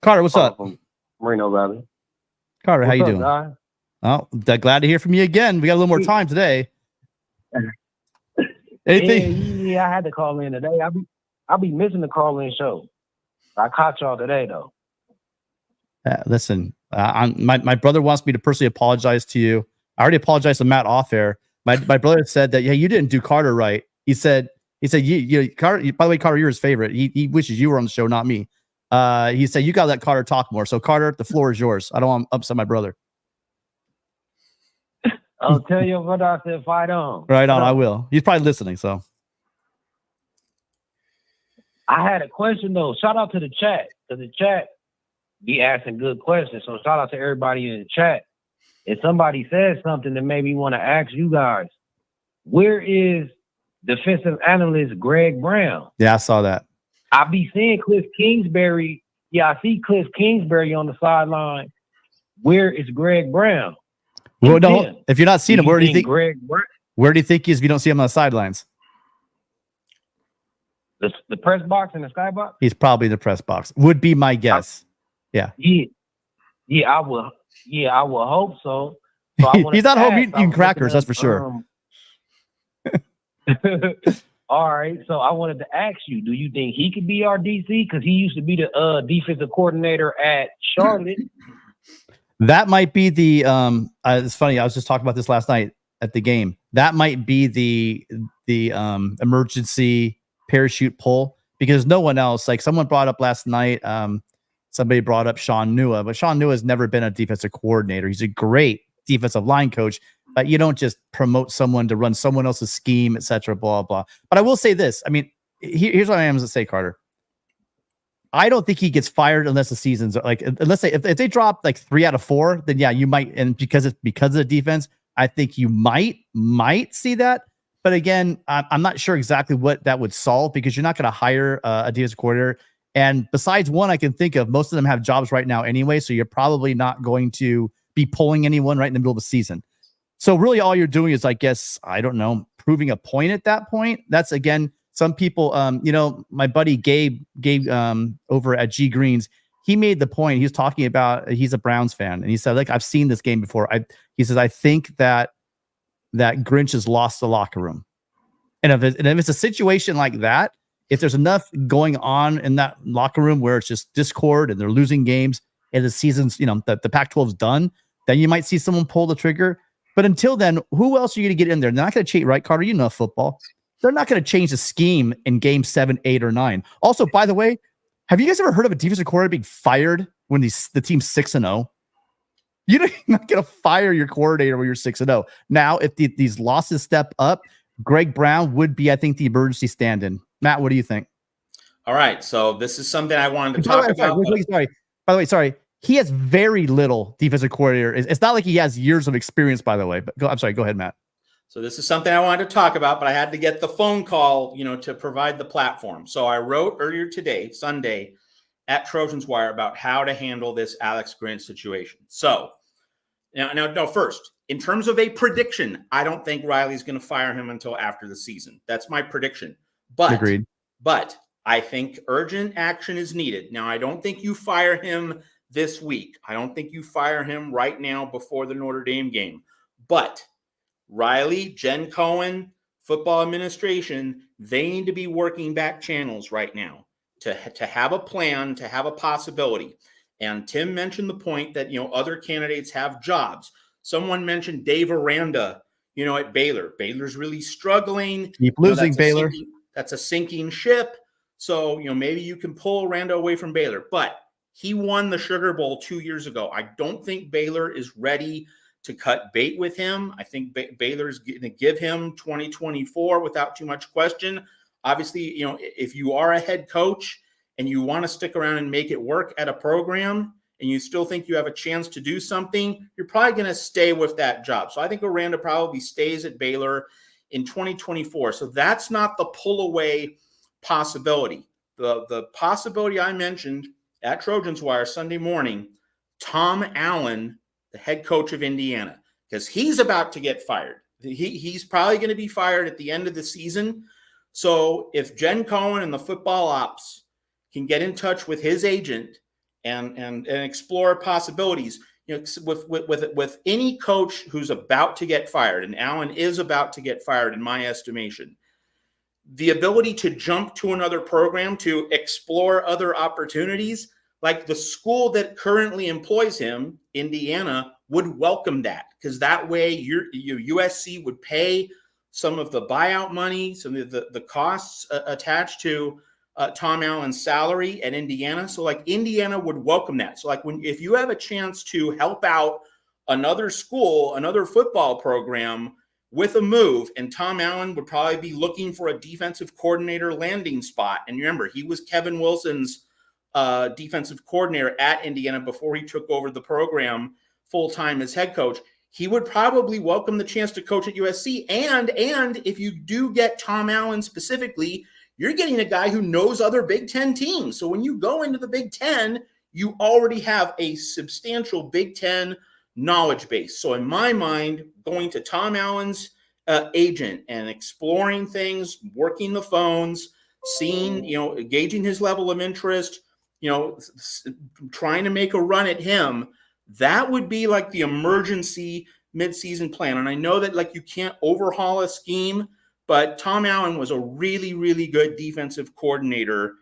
Carter, what's up? From Moreno Valley. Carter, how you doing? Guy? Oh, glad to hear from you again. We got a little more time today. Anything? Yeah, I had to call in today. I'll be missing the call-in show. I caught y'all today, though. Listen, my brother wants me to personally apologize to you. I already apologized to Matt off air. My brother said that, you didn't do Carter right. He said, Carter, by the way, Carter, you're his favorite. He wishes you were on the show, not me. He said, you got to let Carter talk more. So Carter, the floor is yours. I don't want to upset my brother. I'll tell you what I said, fight on. Right on. I will. He's probably listening. So I had a question though. Shout out to the chat, because the chat be asking good questions. So shout out to everybody in the chat. If somebody says something that made me want to ask you guys, where is defensive analyst Greg Brown? Yeah, I saw that. I be seeing Cliff Kingsbury. Yeah, I see Cliff Kingsbury on the sideline. Where is Greg Brown? Well, no, if you're not seeing him, where do you think Greg Brown? Where do you think he is if you don't see him on the sidelines? The press box and the skybox? He's probably in the press box. Would be my guess. Yeah, I will hope so. He's not home eating crackers, that's for sure. All right, so I wanted to ask you, do you think he could be our DC? Because he used to be the defensive coordinator at Charlotte. That might be the it's funny, I was just talking about this last night at the game. That might be the emergency parachute pull, because no one else, like someone brought up last night, somebody brought up Sean Nua, but Sean Nua has never been a defensive coordinator. He's a great defensive line coach, but you don't just promote someone to run someone else's scheme, etc. Blah blah. But I will say this: I mean, here's what I am to say, Carter. I don't think he gets fired unless the season's like, unless if they drop like 3 out of 4, then yeah, you might. And because of the defense, I think you might see that. But again, I'm not sure exactly what that would solve, because you're not going to hire a defensive coordinator. And besides one I can think of, most of them have jobs right now anyway, so you're probably not going to be pulling anyone right in the middle of the season. So really all you're doing is, I guess, I don't know, proving a point at that point. That's, again, some people, my buddy Gabe over at G Greens, he made the point. He was talking about, he's a Browns fan, and he said, like, I've seen this game before. He says, I think that Grinch has lost the locker room. And if it's a situation like that, if there's enough going on in that locker room where it's just discord and they're losing games and the season's, the Pac-12's done, then you might see someone pull the trigger. But until then, who else are you going to get in there? They're not going to change, right, Carter? You know football. They're not going to change the scheme in game 7, 8, or 9. Also, by the way, have you guys ever heard of a defensive coordinator being fired when the team's 6-0? You're not going to fire your coordinator when you're 6-0. Now, if these losses step up, Greg Brown would be, I think, the emergency stand-in. Matt, what do you think? All right. So this is something I wanted to By the talk way, about. By the way, sorry. He has very little defensive coordinator. It's not like he has years of experience, by the way. But I'm sorry. Go ahead, Matt. So this is something I wanted to talk about, but I had to get the phone call, to provide the platform. So I wrote earlier today, Sunday, at Trojans Wire about how to handle this Alex Grinch situation. So now, first, in terms of a prediction, I don't think Riley's going to fire him until after the season. That's my prediction. Agreed. But I think urgent action is needed. Now, I don't think you fire him this week. I don't think you fire him right now before the Notre Dame game. But Riley, Jen Cohen, football administration, they need to be working back channels right now to have a plan, to have a possibility. And Tim mentioned the point that, other candidates have jobs. Someone mentioned Dave Aranda, at Baylor. Baylor's really struggling. Keep losing, Baylor. That's a sinking ship. So, maybe you can pull Aranda away from Baylor. But he won the Sugar Bowl 2 years ago. I don't think Baylor is ready to cut bait with him. I think Baylor's going to give him 2024 without too much question. Obviously, if you are a head coach and you want to stick around and make it work at a program and you still think you have a chance to do something, you're probably going to stay with that job. So I think Aranda probably stays at Baylor in 2024. So that's not the pull away possibility. The possibility I mentioned at Trojans Wire Sunday morning, Tom Allen, the head coach of Indiana, because he's about to get fired. He's probably going to be fired at the end of the season. So if Jen Cohen and the football ops can get in touch with his agent and explore possibilities, with any coach who's about to get fired, and Allen is about to get fired in my estimation, the ability to jump to another program, to explore other opportunities, like the school that currently employs him, Indiana, would welcome that, because that way your USC would pay some of the buyout money, some of the costs attached to Tom Allen's salary at Indiana. So like Indiana would welcome that. So like if you have a chance to help out another school, another football program with a move, and Tom Allen would probably be looking for a defensive coordinator landing spot. And remember, he was Kevin Wilson's defensive coordinator at Indiana before he took over the program full-time as head coach. He would probably welcome the chance to coach at USC. And if you do get Tom Allen specifically, you're getting a guy who knows other Big Ten teams. So when you go into the Big Ten, you already have a substantial Big Ten knowledge base. So in my mind, going to Tom Allen's agent and exploring things, working the phones, seeing, gauging his level of interest, trying to make a run at him, that would be like the emergency midseason plan. And I know that like you can't overhaul a scheme, but Tom Allen was a really, really good defensive coordinator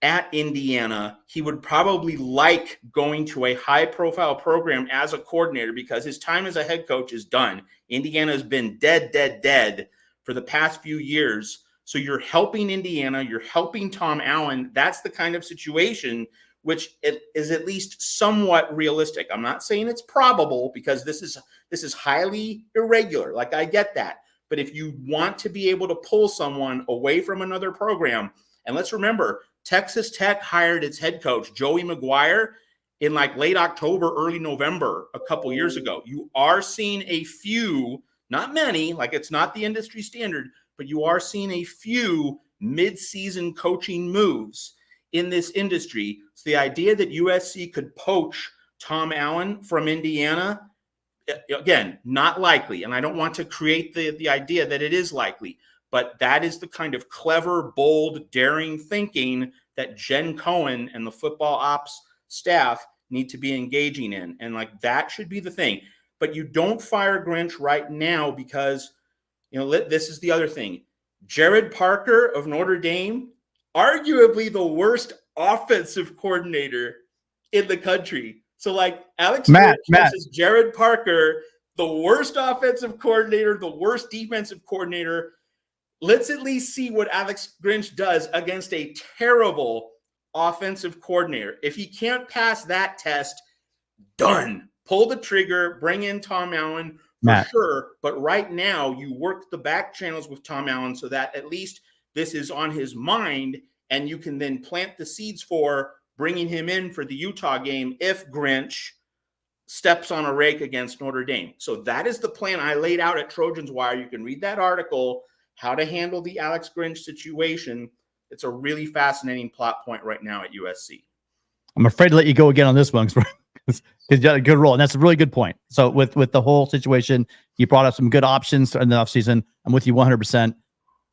at Indiana. He would probably like going to a high-profile program as a coordinator because his time as a head coach is done. Indiana has been dead for the past few years. So you're helping Indiana, you're helping Tom Allen. That's the kind of situation which is at least somewhat realistic. I'm not saying it's probable because this is highly irregular. Like I get that. But if you want to be able to pull someone away from another program, and let's remember, Texas Tech hired its head coach, Joey McGuire, in like late October, early November, a couple years ago. You are seeing a few, not many, like it's not the industry standard, but you are seeing a few mid-season coaching moves in this industry. So the idea that USC could poach Tom Allen from Indiana, again, not likely. And I don't want to create the idea that it is likely, but that is the kind of clever, bold, daring thinking that Jen Cohen and the football ops staff need to be engaging in. And like that should be the thing. But you don't fire Grinch right now because, this is the other thing. Jared Parker of Notre Dame, arguably the worst offensive coordinator in the country. So like Alex Grinch versus Jared Parker, the worst offensive coordinator, the worst defensive coordinator. Let's at least see what Alex Grinch does against a terrible offensive coordinator. If he can't pass that test, done. pull the trigger, bring in Tom Allen for Matt. sure. But right now, you work the back channels with Tom Allen so that at least this is on his mind, and you can then plant the seeds for bringing him in for the Utah game if Grinch steps on a rake against Notre Dame. So that is the plan I laid out at Trojans Wire. You can read that article, how to handle the Alex Grinch situation. It's a really fascinating plot point right now at USC. I'm afraid to let you go again on this one because you got a good role, and that's a really good point. So with the whole situation, you brought up some good options in the offseason. I'm with you 100%.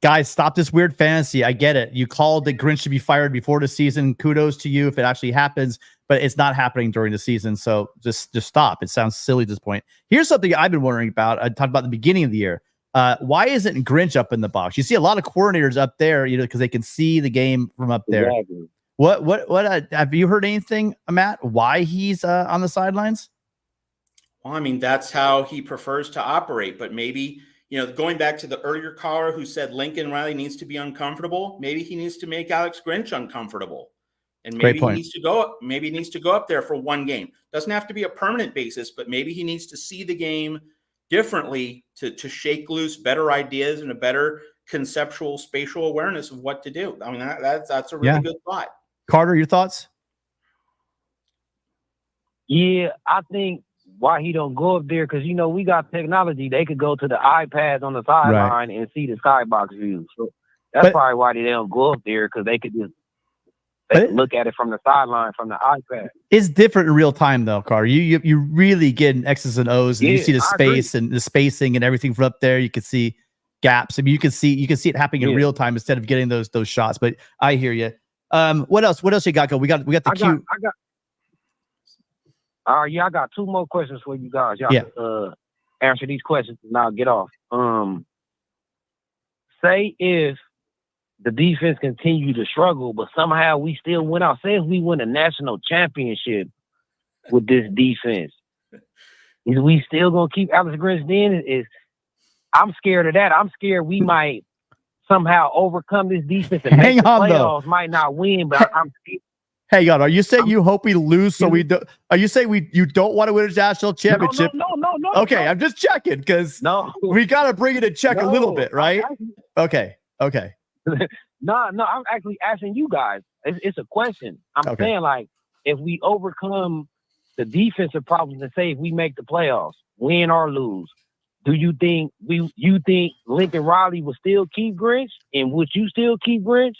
Guys, stop this weird fantasy. I get it. You called that Grinch should be fired before the season. Kudos to you if it actually happens, but it's not happening during the season. So just stop. It sounds silly at this point. Here's something I've been wondering about. I talked about the beginning of the year. Why isn't Grinch up in the box? You see a lot of coordinators up there, because they can see the game from up there. Exactly. What have you heard anything, Matt? Why he's on the sidelines? Well, I mean, that's how he prefers to operate, but maybe, going back to the earlier caller who said Lincoln Riley needs to be uncomfortable, maybe he needs to make Alex Grinch uncomfortable. And maybe he needs to go up there for one game. Doesn't have to be a permanent basis, but maybe he needs to see the game differently to shake loose better ideas and a better conceptual spatial awareness of what to do. I mean, that's a really good thought. Carter, your thoughts? Yeah, I think why he don't go up there, because, we got technology. They could go to the iPads on the sideline and see the skybox view. So that's probably why they don't go up there, because they could just look at it from the sideline, from the iPad. It's different in real time, though, Carter. You really get an X's and O's, and you see the space and the spacing and everything from up there. You can see gaps. I mean, you can see it happening in real time instead of getting those shots. But I hear you. What else you got? We got the cue. I got two more questions for you guys. Y'all answer these questions and I'll get off. Say if the defense continue to struggle, but somehow we still win out. Say if we win a national championship with this defense, is we still gonna keep Alex Grinch then? I'm scared of that. I'm scared we might somehow overcome this defense and make the playoffs. Might not win, but I'm scared. Hang on. Are you saying you hope we lose so we don't? Are you saying you don't want to win a national championship? No. Okay, I'm just checking because we got to bring it in check a little bit, right? Okay. No, I'm actually asking you guys. It's a question. I'm saying, like, if we overcome the defensive problems and say if we make the playoffs, win or lose, do you think Lincoln Riley will still keep Grinch? And would you still keep Grinch?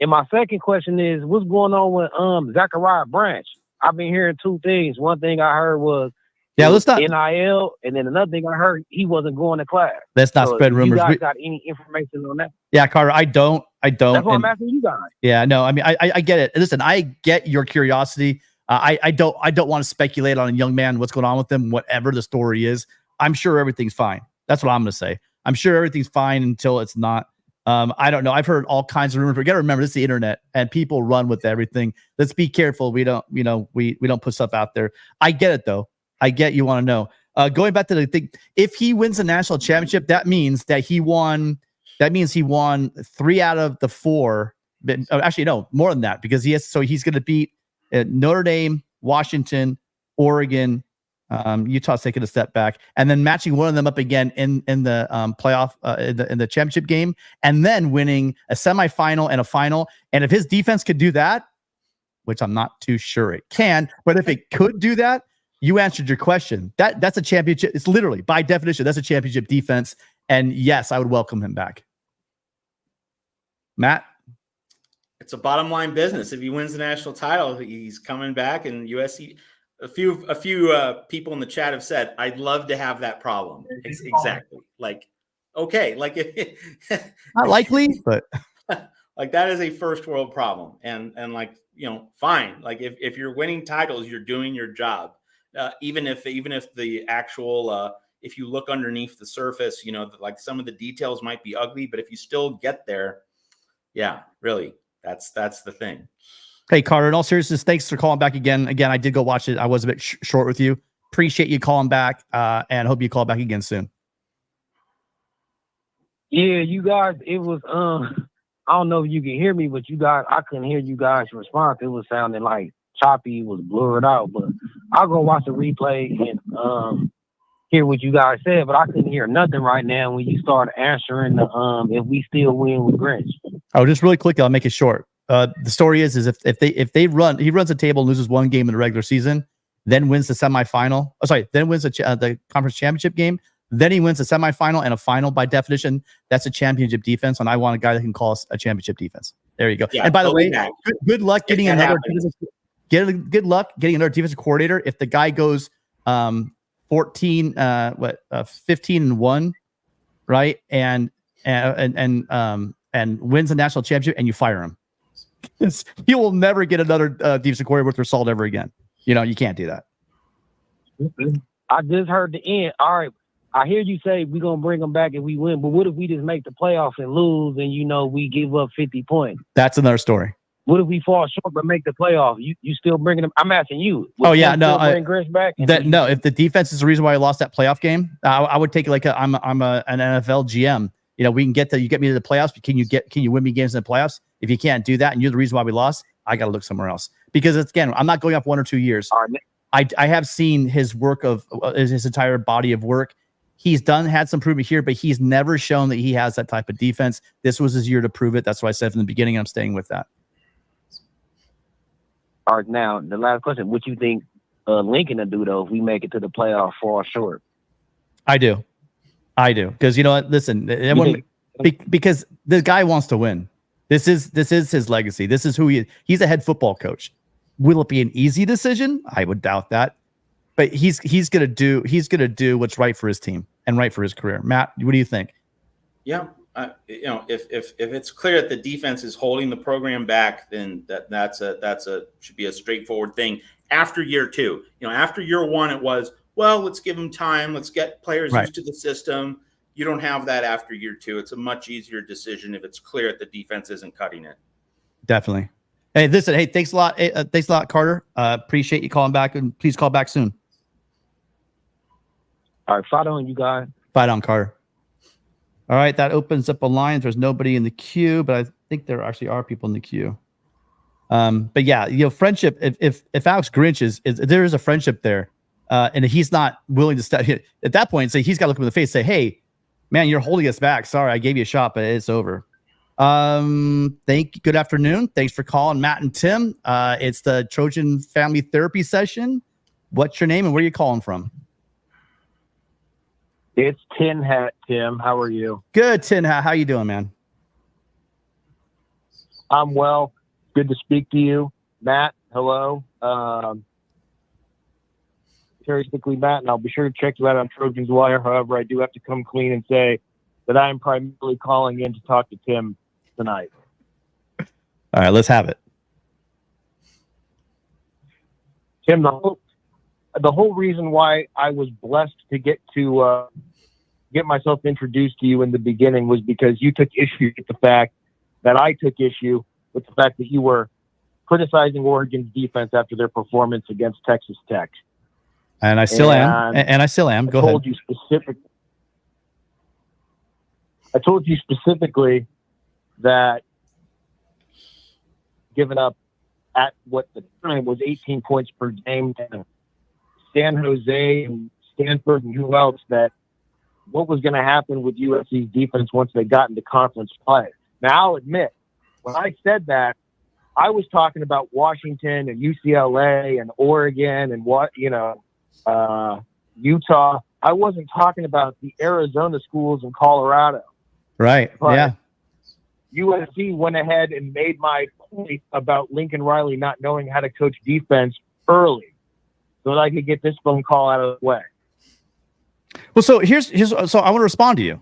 And my second question is, what's going on with Zachariah Branch? I've been hearing two things. One thing I heard was let's not NIL, and then another thing I heard he wasn't going to class. Let's not spread rumors. You guys got any information on that? Yeah, Carter, I don't. That's what I'm asking you guys. Yeah, no, I mean, I get it. Listen, I get your curiosity. I don't want to speculate on a young man, what's going on with him, whatever the story is. I'm sure everything's fine. That's what I'm going to say. I'm sure everything's fine until it's not. I don't know. I've heard all kinds of rumors. But you got to remember, this is the internet, and people run with everything. Let's be careful. We don't, we don't put stuff out there. I get it, though. I get you want to know. Going back to the thing, if he wins the national championship, that means that he won. That means he won 3 out of the 4. But actually, no, more than that, because he's going to beat Notre Dame, Washington, Oregon. Utah's taking a step back, and then matching one of them up again in the playoff in the championship game, and then winning a semifinal and a final. And if his defense could do that, which I'm not too sure it can, but if it could do that, you answered your question. That's a championship. It's literally, by definition, that's a championship defense. And yes, I would welcome him back. Matt? It's a bottom line business. If he wins the national title, he's coming back, and USC. A few people in the chat have said, I'd love to have that problem. Exactly. Like, okay. Like, not likely, but like that is a first world problem. And like, fine. Like if you're winning titles, you're doing your job. Even if the actual, if you look underneath the surface, like some of the details might be ugly, but if you still get there, yeah, really, that's the thing. Hey, Carter, in all seriousness, thanks for calling back again. Again, I did go watch it. I was a bit short with you. Appreciate you calling back, and hope you call back again soon. Yeah, you guys, it was, I don't know if you can hear me, but you guys, I couldn't hear you guys' response. It was sounding like choppy, it was blurred out, but I'll go watch the replay and hear what you guys said, but I couldn't hear nothing right now when you started answering the if we still win with Grinch. Oh, just really quickly, I'll make it short. The story is if he runs a table and loses one game in the regular season, then wins the semifinal. Oh, sorry, then wins the conference championship game. Then he wins a semifinal and a final. By definition, that's a championship defense, and I want a guy that can call us a championship defense. There you go. Yeah, and by the way, that. good luck getting another good luck getting another defensive coordinator if the guy goes 15 and 1, right? And wins the national championship, and you fire him. He will never get another defensive coordinator worth their salt ever again. You can't do that. I just heard the end. All right, I hear you say we're gonna bring them back if we win, but what if we just make the playoffs and lose, and we give up 50 points? That's another story. What if we fall short but make the playoffs? You still bringing them? I'm asking you. Bring Grinch back? No, if the defense is the reason why I lost that playoff game, I would take it like I'm an NFL GM. We can you get me to the playoffs, but can you win me games in the playoffs? If you can't do that and you're the reason why we lost, I got to look somewhere else, because I'm not going up 1 or 2 years. I have seen his work of his entire body of work. He's had some improvement here, but he's never shown that he has that type of defense. This was his year to prove it. That's what I said from the beginning. And I'm staying with that. All right, now the last question: what you think Lincoln will do though if we make it to the playoff fall short? I do, because you know what? Listen, because the guy wants to win. This is his legacy. This is who he is. He's a head football coach. Will it be an easy decision? I would doubt that. But he's gonna do what's right for his team and right for his career. Matt, what do you think? Yeah, if it's clear that the defense is holding the program back, then that's should be a straightforward thing. After year 2, after year 1, it was, well, let's give them time, let's get players used to the system. You don't have that after year 2. It's a much easier decision if it's clear that the defense isn't cutting it. Definitely. Hey, listen. Hey, thanks a lot. Thanks a lot, Carter. Appreciate you calling back, and please call back soon. All right, fight on, you guys. Fight on, Carter. All right, that opens up a line. There's nobody in the queue, but I think there actually are people in the queue. But yeah, friendship. If Alex Grinch is there is a friendship there, and he's not willing to step at that point, say he's got to look him in the face, say, "Hey, man, you're holding us back. Sorry, I gave you a shot, but it's over." Good afternoon. Thanks for calling, Matt and Tim. It's the Trojan Family Therapy Session. What's your name and where are you calling from? It's Tin Hat, Tim. How are you? Good, Tin Hat. How you doing, man? I'm well. Good to speak to you. Matt, hello. Terry Stickley, Matt, and I'll be sure to check you out on Trojans Wire. However, I do have to come clean and say that I am primarily calling in to talk to Tim tonight. All right, let's have it. Tim, the whole reason why I was blessed to get myself introduced to you in the beginning was because you took issue with the fact that I took issue with the fact that you were criticizing Oregon's defense after their performance against Texas Tech. And I still am. And I still am. Go ahead. I told you specifically that giving up at what the time was 18 points per game to San Jose and Stanford and who else, that what was going to happen with USC's defense once they got into conference play. Now, I'll admit, when I said that, I was talking about Washington and UCLA and Oregon and Utah. I wasn't talking about the Arizona schools in Colorado. Right. But yeah. USC went ahead and made my point about Lincoln Riley not knowing how to coach defense early so that I could get this phone call out of the way. Well, so so I want to respond to you.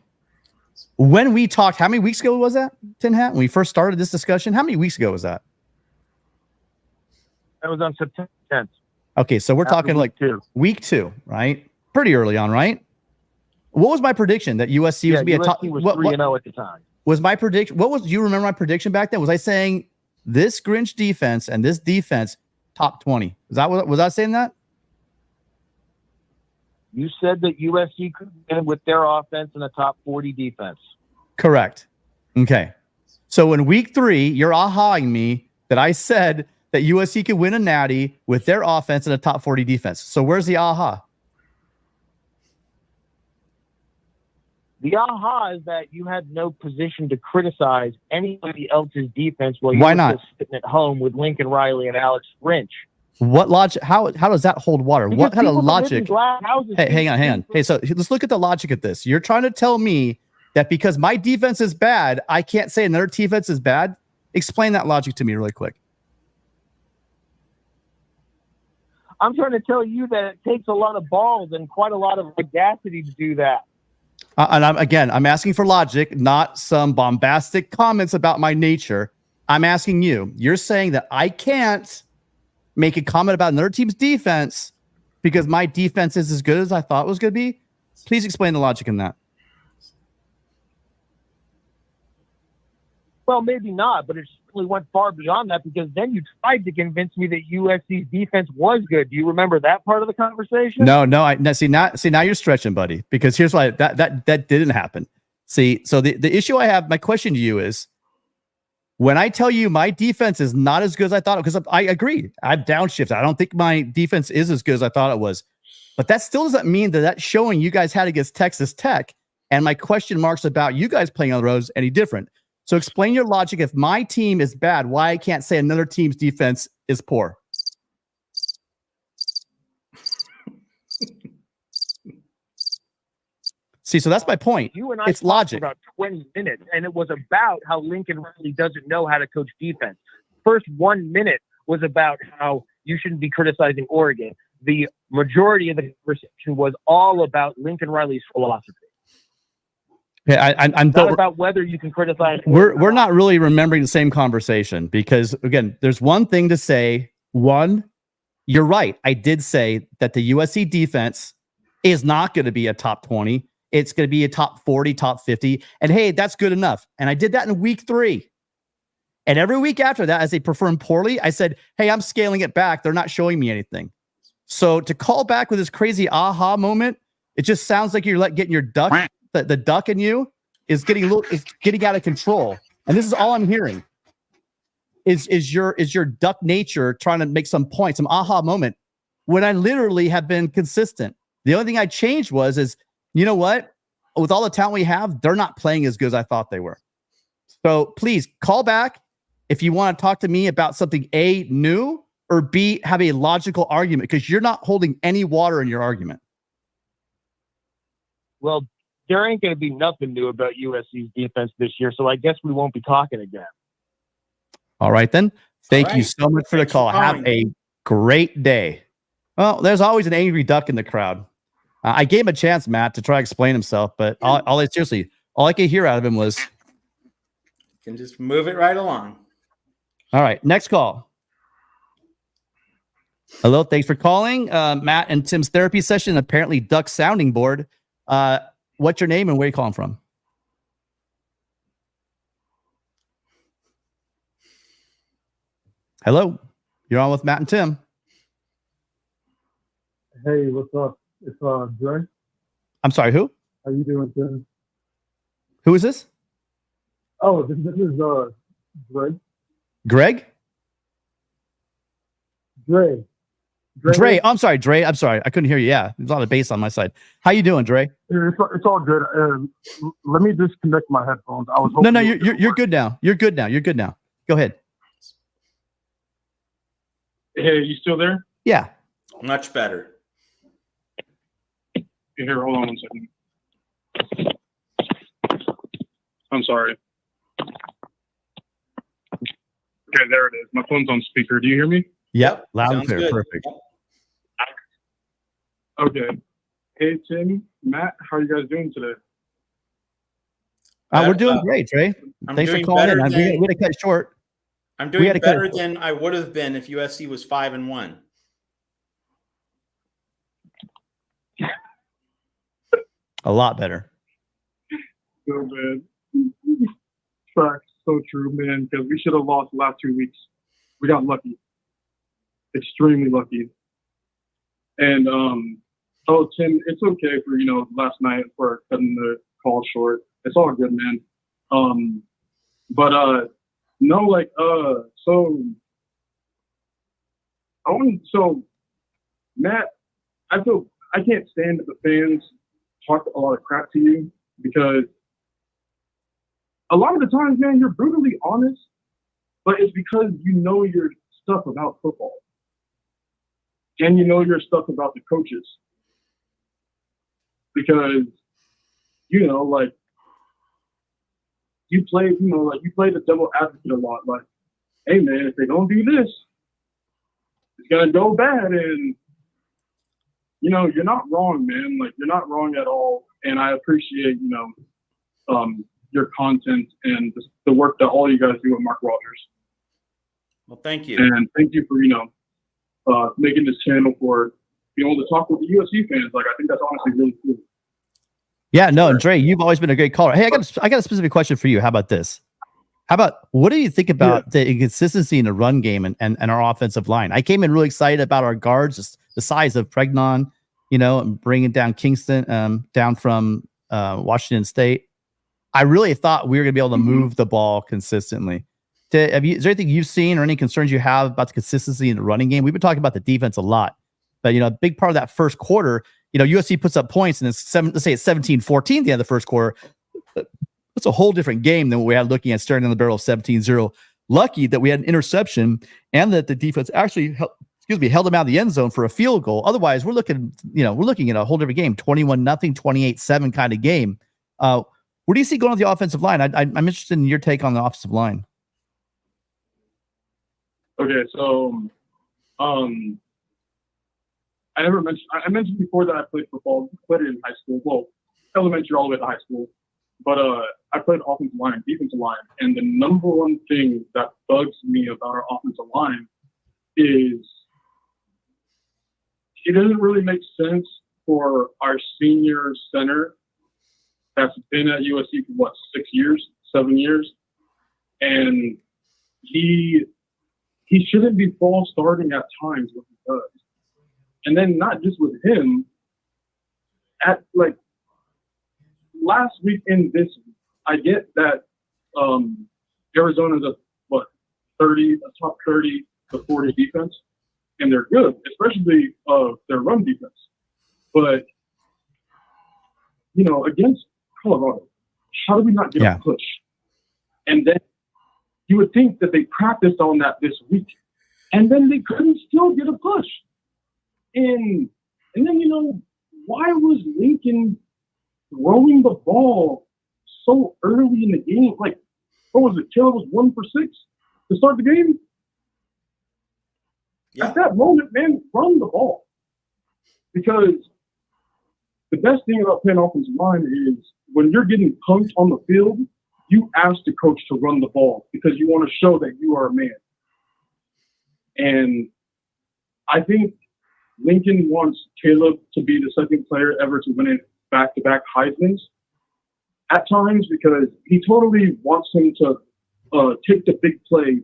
When we talked, how many weeks ago was that, Tin Hat? When we first started this discussion, how many weeks ago was that? That was on September 10th. Okay, so we're talking like week 2, right? Pretty early on, right? What was my prediction that USC was going to be a top? Was 3-0 at the time. Was my prediction? Do you remember my prediction back then? Was I saying this Grinch defense and this defense top 20? Was I saying that? You said that USC could win with their offense and a top 40 defense. Correct. Okay. So in week 3, you're aha-ing me that I said that USC could win a natty with their offense and a top 40 defense. So where's the aha? The aha is that you had no position to criticize anybody else's defense while you Why were not? still sitting at home with Lincoln Riley and Alex Grinch. What logic? How does that hold water? Because What kind of people that live in logic? glass houses Hey, hang think- on. Hey, so let's look at the logic of this. You're trying to tell me that because my defense is bad, I can't say another defense is bad? Explain that logic to me really quick. I'm trying to tell you that it takes a lot of balls and quite a lot of audacity to do that. And I'm asking for logic, not some bombastic comments about my nature. I'm asking you. You're saying that I can't make a comment about another team's defense because my defense is as good as I thought it was going to be? Please explain the logic in that. Well, maybe not, but it certainly went far beyond that because then you tried to convince me that USC's defense was good. Do you remember that part of the conversation? No. Now you're stretching, buddy. Because here's why that didn't happen. See, so the issue I have, my question to you is, when I tell you my defense is not as good as I thought, because I agree, I've downshifted. I don't think my defense is as good as I thought it was, but that still doesn't mean that that's showing you guys had against Texas Tech. And my question marks about you guys playing on the roads any different. So explain your logic. If my team is bad, why I can't say another team's defense is poor? See, so that's my point. You and I It's talked logic. for about 20 minutes, and it was about how Lincoln Riley doesn't know how to coach defense. First 1 minute was about how you shouldn't be criticizing Oregon. The majority of the conversation was all about Lincoln Riley's philosophy. Yeah, I'm Not about whether you can criticize. we're not really remembering the same conversation because, again, there's one thing to say. One, you're right. I did say that the USC defense is not going to be a top 20. It's going to be a top 40, top 50. And hey, that's good enough. And I did that in week 3. And every week after that, as they performed poorly, I said, hey, I'm scaling it back. They're not showing me anything. So to call back with this crazy aha moment, it just sounds like you're getting your duck, the duck in you is getting out of control. And this is all I'm hearing is your duck nature trying to make some point, some aha moment when I literally have been consistent. The only thing I changed is, you know what? With all the talent we have, they're not playing as good as I thought they were. So please call back if you want to talk to me about something A, new, or B, have a logical argument, because you're not holding any water in your argument. Well, there ain't going to be nothing new about USC's defense this year, so I guess we won't be talking again. All right, then. Thank you right. so much for the Thanks for call. Have calling. a great day. Well, there's always an angry duck in the crowd. I gave him a chance, Matt, to try to explain himself, but all I could hear out of him was, Can just move it right along. all right, next call. Hello, thanks for calling. Matt and Tim's therapy session, apparently duck sounding board. What's your name and where are you calling from? Hello, you're on with Matt and Tim. Hey, what's up? It's Dre. I'm sorry, who? How you doing, Tim? Who is this? Oh, this is Dre. Greg? Dre. Dre. I'm sorry, Dre. I'm sorry. I couldn't hear you. Yeah, there's a lot of bass on my side. How you doing, Dre? It's all good. Let me disconnect my headphones. I was No, you're good now. You're good now. Go ahead. Hey, you still there? Yeah. Much better. Here, hold on 1 second. I'm sorry. Okay, there it is. My phone's on speaker. Do you hear me? Yep. Loud and Sounds clear. good. Perfect. Okay. Hey, Tim, Matt, how are you guys doing today? We're doing great, Dre. I'm Thanks for doing calling in. better We than- had to cut it short. I'm We doing had to cut better it- than I would have been if USC was 5-1. A lot better. So bad. Facts. So true, man, because we should have lost the last 2 weeks. We got lucky. Extremely lucky. And, Tim, it's okay for, last night for cutting the call short. It's all good, man. So So Matt, I can't stand that the fans talk a lot of crap to you because a lot of the times, man, you're brutally honest, but it's because you know your stuff about football and you know your stuff about the coaches because like you play the devil advocate a lot. Like, hey man, if they don't do this, it's gonna go bad, and you're not wrong, man. Like, you're not wrong at all, and I appreciate your content and the work that all you guys do at Mark Rogers. Well, thank you, and thank you for making this channel for being able to talk with the USC fans. Like, I think that's honestly really cool. Yeah, no, and Dre, you've always been a great caller. Hey, I got a specific question for you. How about this? What do you think about the inconsistency in the run game and our offensive line? I came in really excited about our guards, the size of Pregnon, and bringing down Kingston down from Washington State. I really thought we were going to be able to move the ball consistently. Is there anything you've seen or any concerns you have about the consistency in the running game? We've been talking about the defense a lot, but a big part of that first quarter, USC puts up points and it's let's say it's 17-14 at the end of the first quarter. It's a whole different game than what we had looking at staring in the barrel of 17-0. Lucky that we had an interception and that the defense actually held them out of the end zone for a field goal. Otherwise, we're looking at a whole different game, 21-0, 28-7 kind of game. What do you see going on the offensive line? I'm interested in your take on the offensive line. Okay, so I mentioned before that I played football. I played it in high school. Well, elementary all the way to high school. But I played offensive line and defensive line. And the number one thing that bugs me about our offensive line is it doesn't really make sense for our senior center that's been at USC for 7 years. And he shouldn't be false starting at times what he does. And then not just with him, at like last week and this week, I get that Arizona's a top 30 to 40 defense, and they're good, especially their run defense. But against Colorado, how do we not get a push? And then you would think that they practiced on that this week, and then they couldn't still get a push. And then why was Lincoln throwing the ball so early in the game? Like, what was it? Taylor was 1 for 6 to start the game. Yeah. At that moment, man, run the ball. Because the best thing about playing offensive line is when you're getting punked on the field, you ask the coach to run the ball because you want to show that you are a man. And I think Lincoln wants Caleb to be the second player ever to win it back-to-back Heismans at times because he totally wants him to take the big play,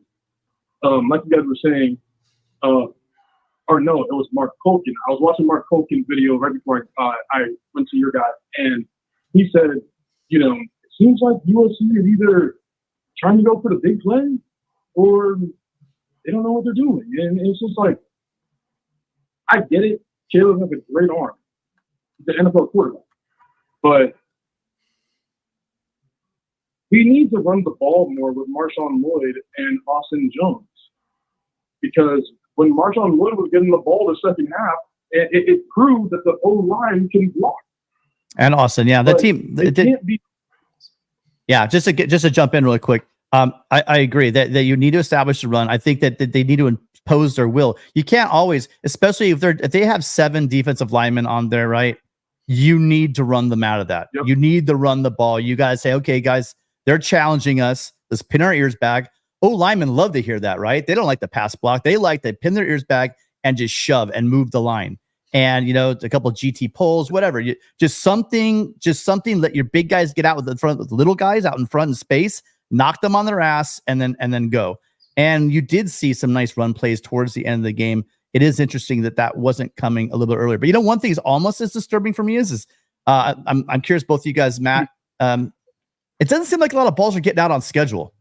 like you guys were saying. Or no, it was Mark Colkin. I was watching Mark Colkin's video right before I went to your guy, and he said, it seems like USC is either trying to go for the big play or they don't know what they're doing. And it's just like, I get it. Caleb has a great arm. He's an NFL quarterback. But we need to run the ball more with Marshawn Lloyd and Austin Jones. Because when Marshawn Lloyd was getting the ball the second half, it proved that the O-line can block. And Austin, the team. Just to jump in really quick. I agree that you need to establish the run. I think that they need to impose their will. You can't always, especially if they have 7 defensive linemen on there, right? You need to run them out of that. Yep. You need to run the ball. You guys say, okay, guys, they're challenging us. Let's pin our ears back. Linemen love to hear that, right? They don't like the pass block. They like to pin their ears back and just shove and move the line. And a couple of GT pulls, whatever. Just something. Let your big guys get out with the front, with the little guys out in front in space, knock them on their ass, and then go. And you did see some nice run plays towards the end of the game. It is interesting that wasn't coming a little bit earlier. But one thing is almost as disturbing for me is I'm curious, both of you guys, Matt. It doesn't seem like a lot of balls are getting out on schedule.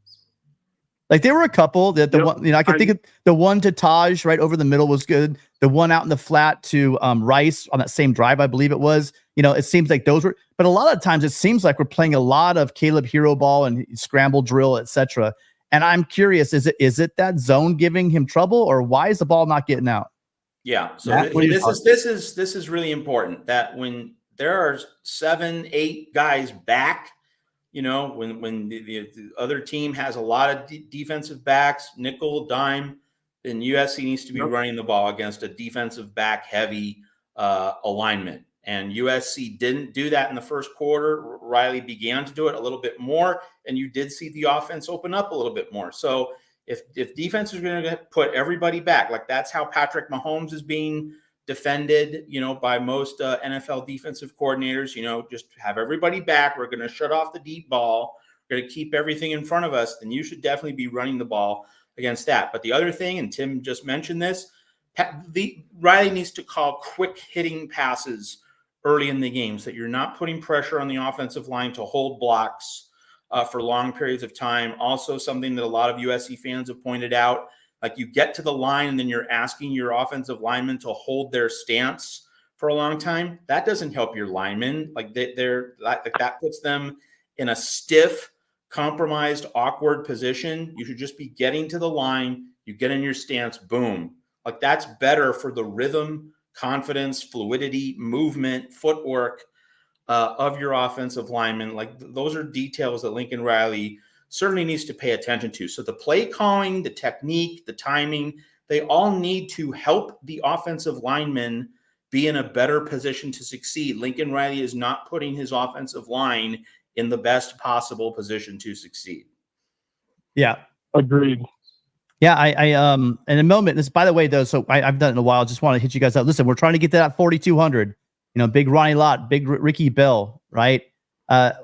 Like there were a couple that the one, I can think of the one to Taj right over the middle was good. The one out in the flat to Rice on that same drive, I believe it was. It seems like those were, but a lot of times it seems like we're playing a lot of Caleb hero ball and scramble drill, etc. And I'm curious, is it that zone giving him trouble, or why is the ball not getting out? Yeah. So Matt, this is really important that when there are 7, 8 guys back, when the other team has a lot of defensive backs, nickel, dime, then USC needs to be running the ball against a defensive back heavy alignment. And USC didn't do that in the first quarter. Riley began to do it a little bit more, and you did see the offense open up a little bit more. So if defense is going to put everybody back, like that's how Patrick Mahomes is being defended, by most NFL defensive coordinators, just have everybody back. We're going to shut off the deep ball. We're going to keep everything in front of us. Then you should definitely be running the ball against that. But the other thing, and Tim just mentioned this, Riley needs to call quick hitting passes early in the game so that you're not putting pressure on the offensive line to hold blocks for long periods of time. Also, something that a lot of USC fans have pointed out, like you get to the line and then you're asking your offensive linemen to hold their stance for a long time. That doesn't help your linemen. Like that puts them in a stiff, compromised, awkward position. You should just be getting to the line. You get in your stance, boom. Like that's better for the rhythm, confidence, fluidity, movement, footwork of your offensive linemen. Like those are details that Lincoln Riley certainly needs to pay attention to. So the play calling, the technique, the timing, they all need to help the offensive linemen be in a better position to succeed. Lincoln Riley is not putting his offensive line in the best possible position to succeed. Yeah. Agreed. Yeah, I in a moment, this, by the way, though, so I've done it in a while. Just want to hit you guys up. Listen, we're trying to get to that 4,200, big Ronnie Lott, big Ricky Bell, right?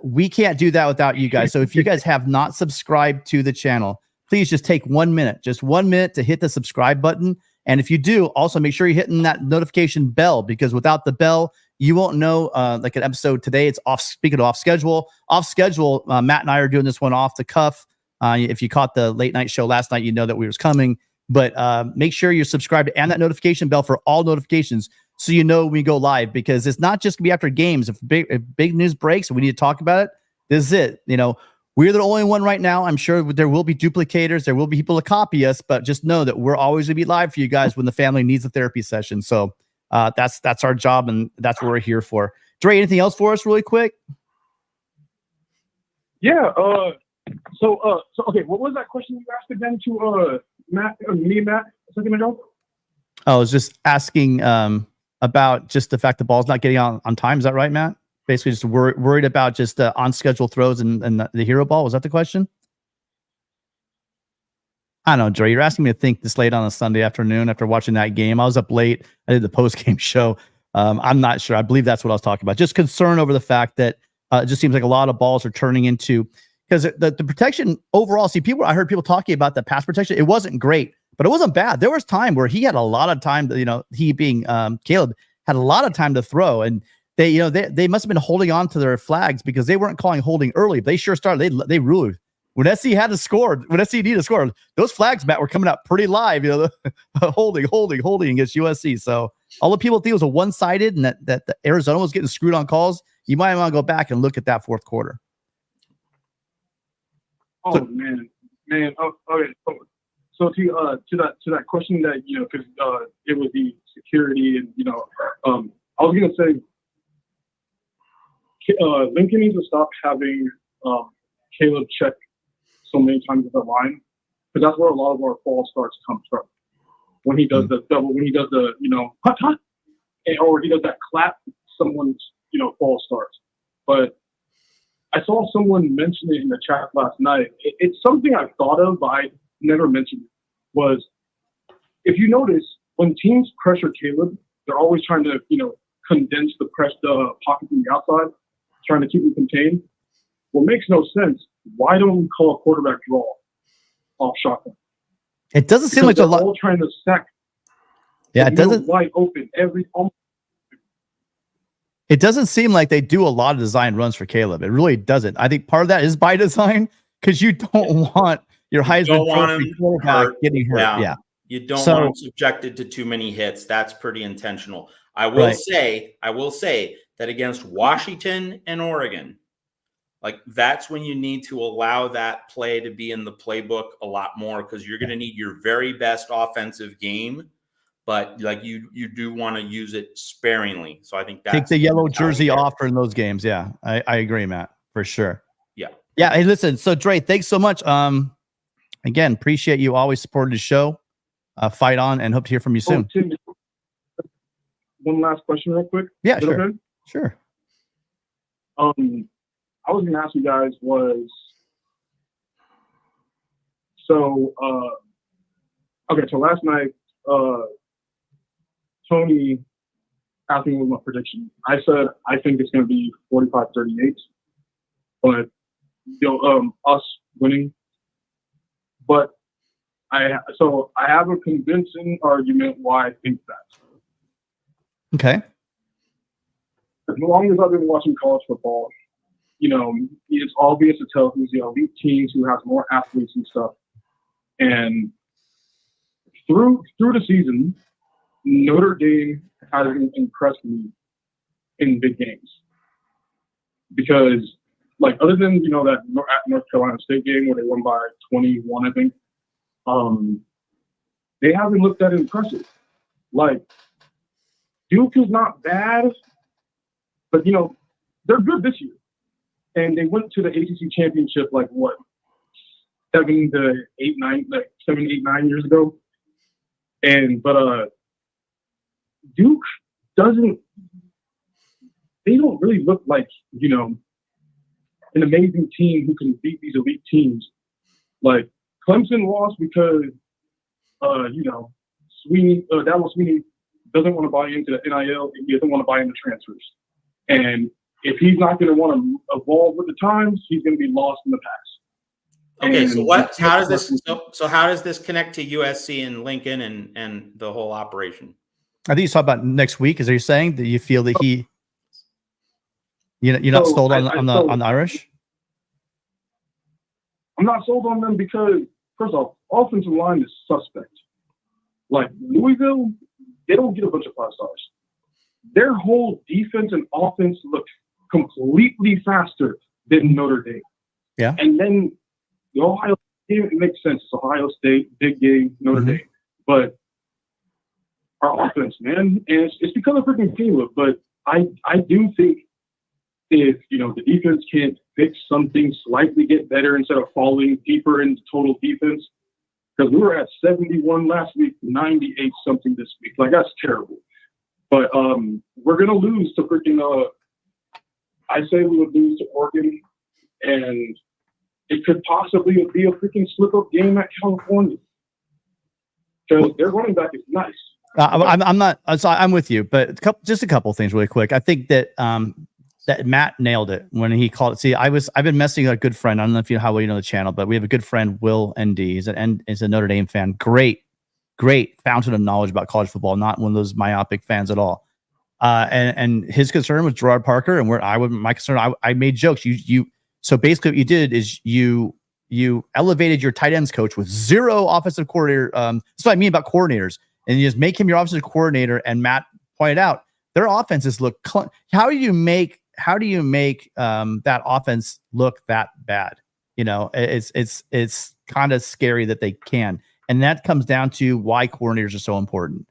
We can't do that without you guys. So if you guys have not subscribed to the channel, please just take 1 minute, just 1 minute to hit the subscribe button. And if you do, also make sure you're hitting that notification bell, because without the bell, you won't know, like an episode today, it's off, speaking of off schedule, Matt and I are doing this one off the cuff. If you caught the late night show last night, you know that we was coming, but make sure you're subscribed and that notification bell for all notifications, so you know when we go live, because it's not just gonna be after games. If big news breaks and we need to talk about it, this is it. We're the only one right now. I'm sure there will be duplicators. There will be people to copy us, but just know that we're always gonna be live for you guys when the family needs a therapy session. So that's our job, and that's what we're here for. Dre, anything else for us really quick? Yeah. So okay, what was that question you asked again to Matt, Matt, a second ago? I was just asking about just the fact the ball's not getting on time. Is that right, Matt? Basically just worried about just on schedule throws and the hero ball. Was that the question? I don't know, Dre, you're asking me to think this late on a Sunday afternoon after watching that game. I was up late. I did the post-game show. I'm not sure. I believe that's what I was talking about. Just concern over the fact that it just seems like a lot of balls are turning into, because the protection overall, I heard people talking about the pass protection. It wasn't great, but it wasn't bad. There was time where he had a lot of time to, he being Caleb had a lot of time to throw, and they must have been holding on to their flags because they weren't calling holding early. They sure started. They ruled when SC had to score. When SC needed to score, those flags, Matt, were coming out pretty live. Holding against USC. So all the people think it was a one-sided, and that the Arizona was getting screwed on calls. You might want to go back and look at that fourth quarter. Oh man. Oh, okay. So to that question that because it was the security, and I was gonna say Lincoln needs to stop having Caleb check so many times at the line, because that's where a lot of our false starts come from. When he does the double, when he does the hut, or he does that clap, someone's false starts. But I saw someone mention it in the chat last night. It's something I've thought of, but I never mentioned it. Was, if you notice, when teams pressure Caleb, they're always trying to condense the pocket from the outside, trying to keep him contained. Well, it makes no sense. Why don't we call a quarterback draw off shotgun? It doesn't seem like they're a lot. all trying to sack. Yeah, it doesn't. Wide open It doesn't seem like they do a lot of design runs for Caleb. It really doesn't. I think part of that is by design, because you don't want your Heisman don't want Trophy him quarterback hurt. getting hurt. Yeah. You don't So- want him subjected to too many hits. That's pretty intentional. I will say that against Washington and Oregon, like that's when you need to allow that play to be in the playbook a lot more, because you're going to need your very best offensive game, but like you do want to use it sparingly. So I think that's take the yellow jersey off in those games. Yeah, I agree, Matt, for sure. Yeah. Hey, listen. So Dre, thanks so much. Again, appreciate you always supporting the show. Fight on, and hope to hear from you soon. Tim, one last question real quick. Yeah, Is that sure. okay? Sure. I was going to ask you guys was, so last night, Tony asked me what my prediction. I said, I think it's going to be 45-38, but, us winning. But I have a convincing argument why I think that. Okay. As long as I've been watching college football, it's obvious to tell who's the elite teams, who has more athletes and stuff. And through the season, Notre Dame hasn't impressed me in big games. Because, like, other than, that North Carolina State game where they won by 21, I think, they haven't looked that impressive. Like, Duke is not bad, but, they're good this year. And they went to the ACC championship, 7, 8, 9 years ago. But Duke they don't really look like, an amazing team who can beat these elite teams. Like, Clemson lost because, Dabo Sweeney doesn't want to buy into the NIL. He doesn't want to buy into transfers. And if he's not going to want to evolve with the times, he's going to be lost in the past. Okay, And so how does this? So how does this connect to USC and Lincoln and the whole operation? I think you talk about next week. Is that you're saying that you feel that you're not sold on the Irish? I'm not sold on them because, first off, offensive line is suspect. Like Louisville, they don't get a bunch of 5 stars. Their whole defense and offense look completely faster than Notre Dame. Yeah. And then the Ohio State, it makes sense. It's Ohio State, big game, Notre Dame. But our offense, man, and it's because of freaking Caleb. But I do think if, the defense can't fix something, slightly get better instead of falling deeper into total defense, because we were at 71 last week, 98 something this week. Like, that's terrible. But we're going to lose to freaking, I say we would lose to Oregon, and it could possibly be a freaking slip-up game at California. Because their running back is nice. I'm with you, but just a couple of things really quick. I think that that Matt nailed it when he called it. See, I've been messing with a good friend. I don't know if you know how well you know the channel, but we have a good friend, Will ND. He's a Notre Dame fan. Great fountain of knowledge about college football. Not one of those myopic fans at all. And his concern was Gerard Parker, and my concern. I made jokes. So basically, what you did is you elevated your tight ends coach with 0 offensive coordinator. That's what I mean about coordinators, and you just make him your offensive coordinator. And Matt pointed out their offenses look. How do you make that offense look that bad? It's kind of scary that they can, and that comes down to why coordinators are so important.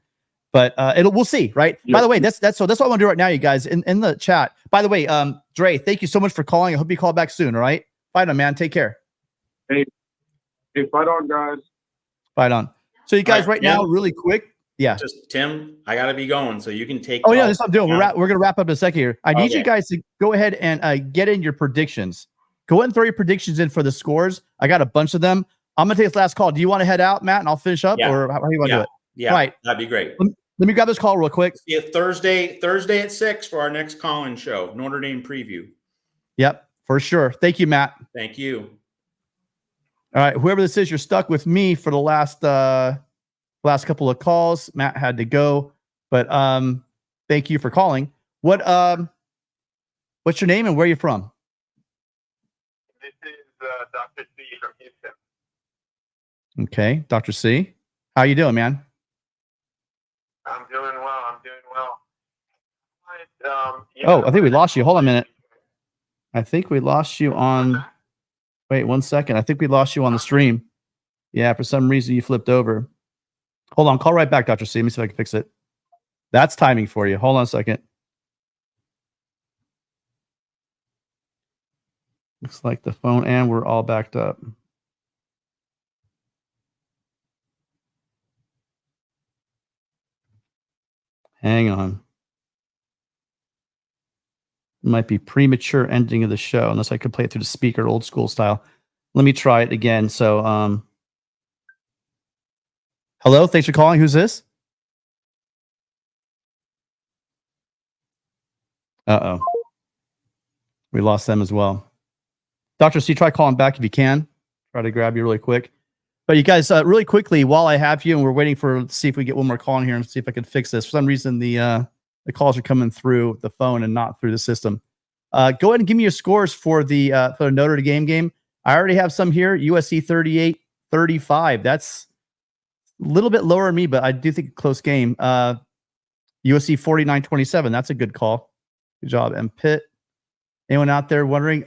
But we'll see, right? Yep. By the way, that's what I want to do right now, you guys, in the chat. By the way, Dre, thank you so much for calling. I hope you call back soon. All right, fight on, man. Take care. Hey, fight on, guys. Fight on. So you guys, right now, really quick. Yeah. Just Tim, I gotta be going, so you can take. Oh yeah, that's what I'm doing. We're gonna wrap up in a second here. I need you guys to go ahead and get in your predictions. Go ahead and throw your predictions in for the scores. I got a bunch of them. I'm gonna take this last call. Do you want to head out, Matt, and I'll finish up, or how do you want to do it? Yeah, all right, that'd be great. Let me grab this call real quick. See you Thursday at 6 for our next call-in show, Notre Dame preview. Yep, for sure. Thank you, Matt. Thank you. All right, whoever this is, you're stuck with me for the last couple of calls. Matt had to go, but thank you for calling. What's your name and where are you from? This is Dr. C from Houston. Okay, Dr. C, how you doing, man? I'm doing well. I'm doing well. I think we lost you. Hold on a minute. I think we lost you on. Wait 1 second. I think we lost you on the stream. Yeah, for some reason you flipped over. Hold on. Call right back, Dr. C. Let me see if I can fix it. That's timing for you. Hold on a second. Looks like the phone and we're all backed up. Hang on. Might be premature ending of the show unless I could play it through the speaker old school style. Let me try it again. So, hello, thanks for calling. Who's this? Uh-oh. We lost them as well. Dr. C, try calling back if you can. Try to grab you really quick. But you guys, really quickly, while I have you, and we're waiting for, see if we get one more call in here and see if I can fix this. For some reason, the calls are coming through the phone and not through the system. Go ahead and give me your scores for the Notre Dame game. I already have some here. USC 38-35. That's a little bit lower than me, but I do think a close game. USC 49-27. That's a good call. Good job. And Pitt. Anyone out there wondering?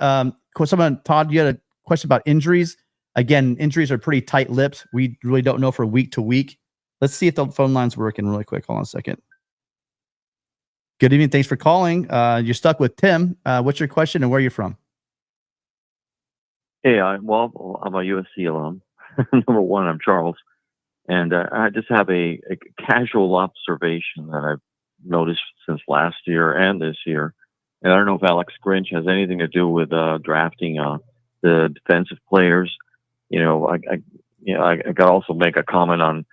Someone, Todd, you had a question about injuries. Again, injuries are pretty tight-lipped. We really don't know for week to week. Let's see if the phone line's working really quick. Hold on a second. Good evening. Thanks for calling. You're stuck with Tim. What's your question and where are you from? Hey, I'm a USC alum. Number one, I'm Charles. And I just have a casual observation that I've noticed since last year and this year. And I don't know if Alex Grinch has anything to do with drafting the defensive players. I could also make a comment on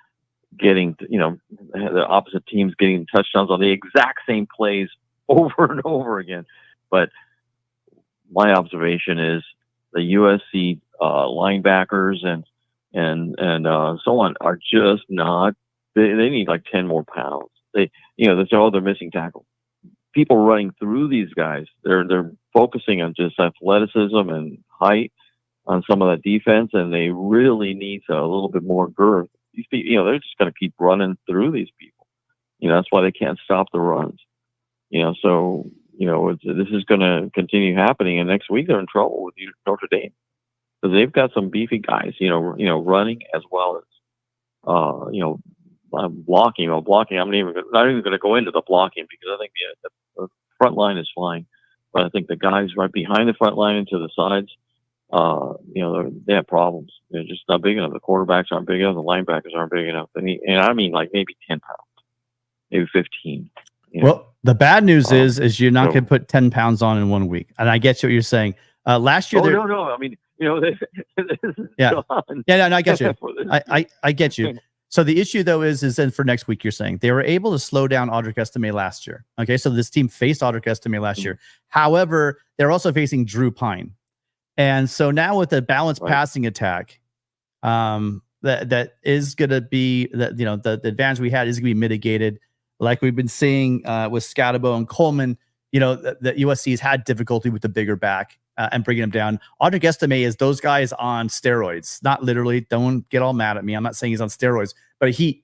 getting, the opposite teams getting touchdowns on the exact same plays over and over again. But my observation is the USC linebackers and so on are just not. They need like 10 more pounds. They they're missing tackles. People running through these guys. They're focusing on just athleticism and height on some of that defense, and they really need a little bit more girth. These people, they're just going to keep running through these people. That's why they can't stop the runs. So this is going to continue happening, and next week they're in trouble with Notre Dame because they've got some beefy guys. Running as well as blocking. Well, blocking. I'm not even going to go into the blocking because I think the front line is fine, but I think the guys right behind the front line and to the sides, they have problems. They're just not big enough. The quarterbacks aren't big enough. The linebackers aren't big enough. And I mean, like maybe 10 pounds, maybe 15. Well, the bad news is you're not going to put 10 pounds on in 1 week. And I get what you're saying. Last year, no. I mean, this is no, I get you. I get you. So the issue though is then for next week, you're saying they were able to slow down Audric Estime last year. Okay. So this team faced Audric Estime last year. However, they're also facing Drew Pine. And so now with the balanced passing attack, that is going to be the advantage we had is going to be mitigated. Like we've been seeing with Scatabo and Coleman, the USC has had difficulty with the bigger back and bringing them down. Audric Estime is those guys on steroids, not literally. Don't get all mad at me. I'm not saying he's on steroids, but he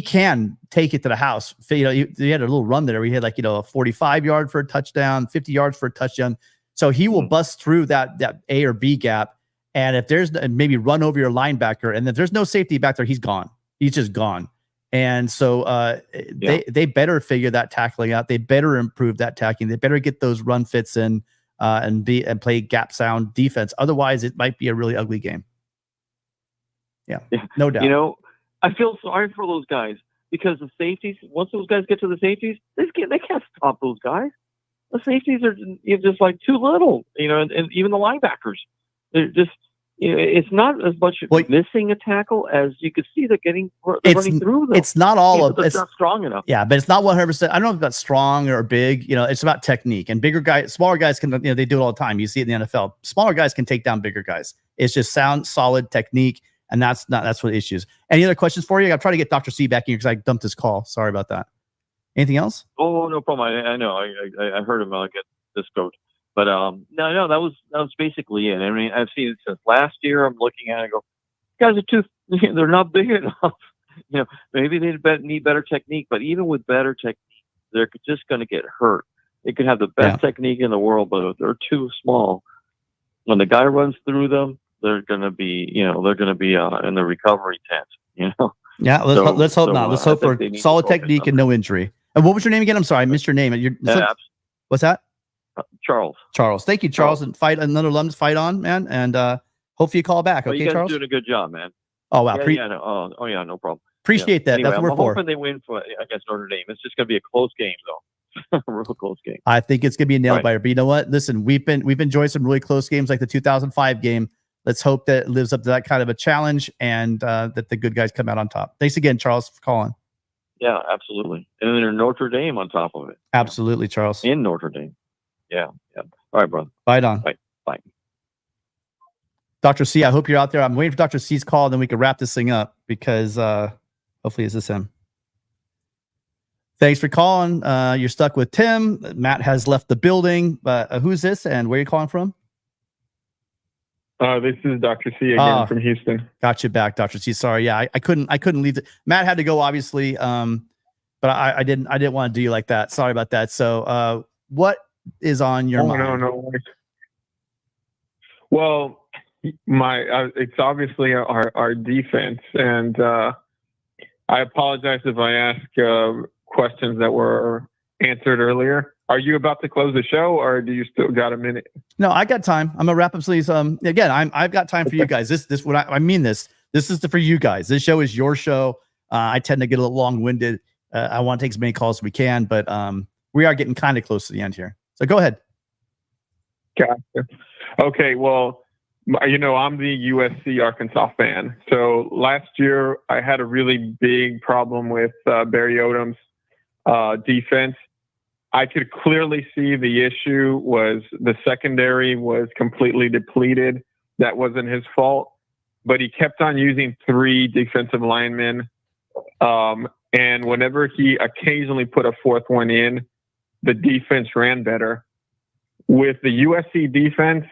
can take it to the house. He had a little run there. We had a 45 yard for a touchdown, 50 yards for a touchdown. So he will bust through that A or B gap. And if there's maybe run over your linebacker, and if there's no safety back there, he's gone. He's just gone. And so they better figure that tackling out. They better improve that tackling. They better get those run fits in and play gap sound defense. Otherwise, it might be a really ugly game. Yeah, no doubt. I feel sorry for those guys because the safeties. Once those guys get to the safeties, they can't stop those guys. The safeties are just like too little, and even the linebackers. They're just, it's not as much missing a tackle as you could see they're running through them. It's not all of it's not strong enough. Yeah, but it's not 100%. I don't know if that's strong or big. It's about technique. And smaller guys can, they do it all the time. You see it in the NFL. Smaller guys can take down bigger guys. It's just sound, solid technique, and that's what the issue is. Any other questions for you? I'll try to get Dr. C back in here because I dumped his call. Sorry about that. Anything else? Oh, no problem. I know. I heard him get this coach, but no, that was basically it. I mean, I've seen it since last year. I'm looking at it. I go, guys are They're not big enough. Maybe they need better technique, but even with better technique, they're just going to get hurt. They could have the best technique in the world, but if they're too small, when the guy runs through them, they're going to be, in the recovery tent. Yeah, let's hope not. Let's hope for solid technique and no injury. And what was your name again? I'm sorry, I missed your name. What's that? Charles. Charles. Thank you, Charles. And fight another alum to fight on, man. And hopefully you call back. Okay, you guys Charles? Doing a good job, man. Oh, wow. No problem. Appreciate that. Anyway, That's what I'm we're for. hoping they win against Notre Dame. It's just going to be a close game, though. A real close game. I think it's going to be a nail biter. But you know what? Listen, we've enjoyed some really close games like the 2005 game. Let's hope that it lives up to that kind of a challenge and that the good guys come out on top. Thanks again, Charles, for calling. Yeah, absolutely. And then Notre Dame on top of it. Absolutely, Charles. In Notre Dame. Yeah. All right, brother. Fight on. Bye. Dr. C, I hope you're out there. I'm waiting for Dr. C's call, and then we can wrap this thing up because hopefully it's this him. Thanks for calling. You're stuck with Tim. Matt has left the building. Who's this and where are you calling from? This is Dr. C again from Houston. Got you back, Dr. C. Sorry. Yeah, I couldn't leave it. Matt had to go, obviously. But I didn't want to do you like that. Sorry about that. So what is on your mind? No. Well, it's obviously our defense, and I apologize if I ask questions that were answered earlier. Are you about to close the show, or do you still got a minute? No, I got time. I'm gonna wrap up these. Again, I've got time for you guys. This what I mean. This is for you guys. This show is your show. I tend to get a little long-winded. I want to take as many calls as we can, but we are getting kind of close to the end here. So go ahead. Gotcha. Okay. Well, I'm the USC Arkansas fan. So last year I had a really big problem with Barry Odom's defense. I could clearly see the issue was the secondary was completely depleted. That wasn't his fault, but he kept on using 3 defensive linemen. And whenever he occasionally put a 4th one in, the defense ran better. With the USC defense,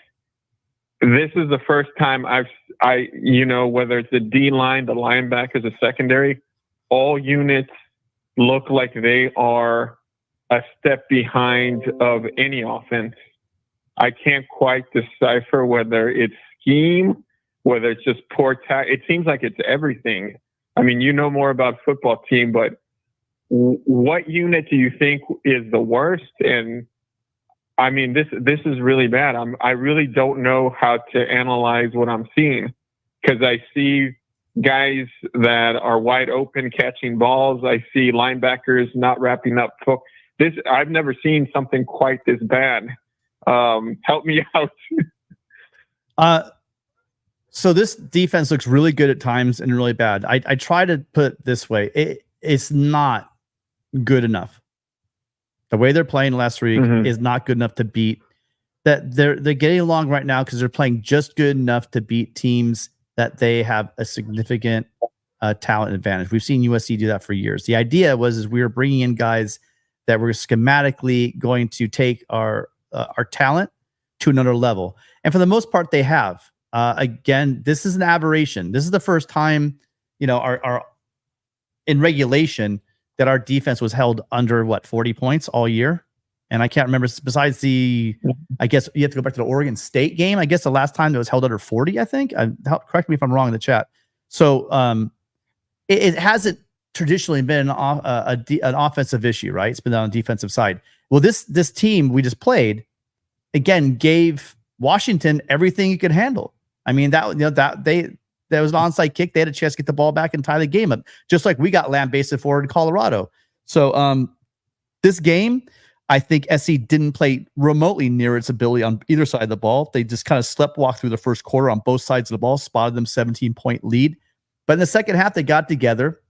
this is the first time whether it's the D line, the linebackers, the secondary, all units look like they are a step behind of any offense. I can't quite decipher whether it's scheme, whether it's just poor tackle. It seems like it's everything. I mean, you know more about football team, but what unit do you think is the worst? And I mean, this is really bad. I really don't know how to analyze what I'm seeing, because I see guys that are wide open catching balls. I see linebackers not wrapping up. I've never seen something quite this bad. Help me out. So this defense looks really good at times and really bad. I try to put it this way. It's not good enough. The way they're playing last week is not good enough to beat that. They're getting along right now because they're playing just good enough to beat teams that they have a significant talent advantage. We've seen USC do that for years. The idea was we were bringing in guys that were schematically going to take our talent to another level. And for the most part, they have. Again, this is an aberration. This is the first time, our in regulation that our defense was held under 40 points all year. And I can't remember, besides I guess you have to go back to the Oregon State game. I guess the last time it was held under 40, I think. Correct me if I'm wrong in the chat. So it hasn't traditionally been an offensive issue, right? It's been on the defensive side. Well, this team we just played, again, gave Washington everything he could handle. I mean, that was an onside kick. They had a chance to get the ball back and tie the game up, just like we got lambasted for in Colorado. So this game, I think SC didn't play remotely near its ability on either side of the ball. They just kind of sleptwalked through the first quarter on both sides of the ball, spotted them 17-point lead. But in the second half, they got together,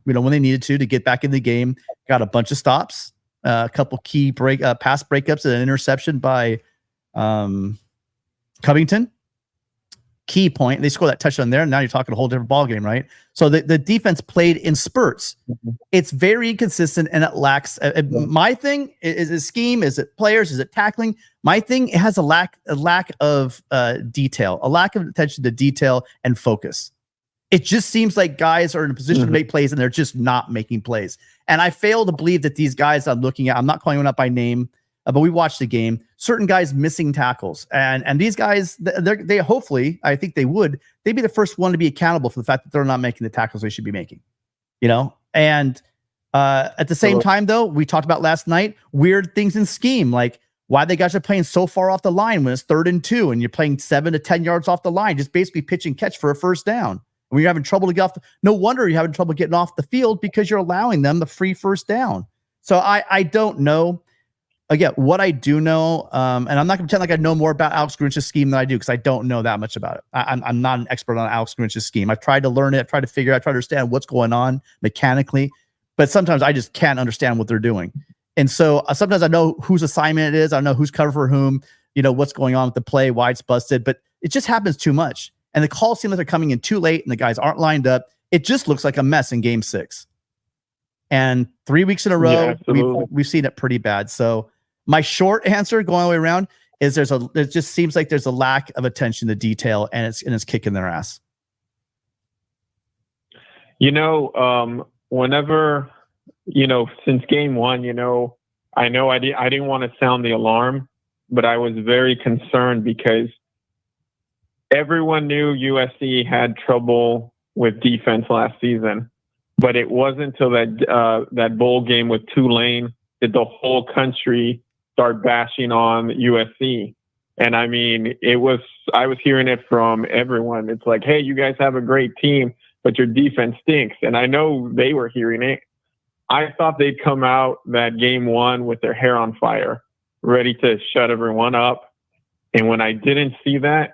when they needed to get back in the game, got a bunch of stops, a couple key pass breakups, and an interception by Covington. Key point. They scored that touchdown there, and now you're talking a whole different ball game, right? So the defense played in spurts. It's very inconsistent, and it lacks. My thing is it scheme? Is it players? Is it tackling? My thing, it has a lack of detail, a lack of attention to detail and focus. It just seems like guys are in a position to make plays and they're just not making plays. And I fail to believe that these guys I'm looking at, I'm not calling them up by name, but we watched the game, certain guys missing tackles. And these guys, they hopefully, I think they'd be the first one to be accountable for the fact that they're not making the tackles they should be making, And at the same time, though, we talked about last night, weird things in scheme, like why they got you playing so far off the line when it's 3rd and 2 and you're playing 7 to 10 yards off the line, just basically pitch and catch for a first down. When you're having trouble to get off, no wonder you're having trouble getting off the field because you're allowing them the free first down. So I don't know. Again, what I do know, and I'm not going to pretend like I know more about Alex Grinch's scheme than I do because I don't know that much about it. I'm not an expert on Alex Grinch's scheme. I've tried to learn it, I've tried to figure out, try to understand what's going on mechanically, but sometimes I just can't understand what they're doing. And so sometimes I know whose assignment it is. I know who's covered for whom, what's going on with the play, why it's busted, but it just happens too much. And the calls seem like they're coming in too late and the guys aren't lined up. It just looks like a mess in game 6. And 3 weeks in a row, we've seen it pretty bad. So my short answer going all the way around is it just seems like there's a lack of attention to detail and it's kicking their ass. Whenever, since game 1, I know I didn't want to sound the alarm, but I was very concerned because everyone knew USC had trouble with defense last season, but it wasn't until that bowl game with Tulane did the whole country start bashing on USC. And I mean, I was hearing it from everyone. It's like, hey, you guys have a great team, but your defense stinks. And I know they were hearing it. I thought they'd come out that game 1 with their hair on fire, ready to shut everyone up. And when I didn't see that,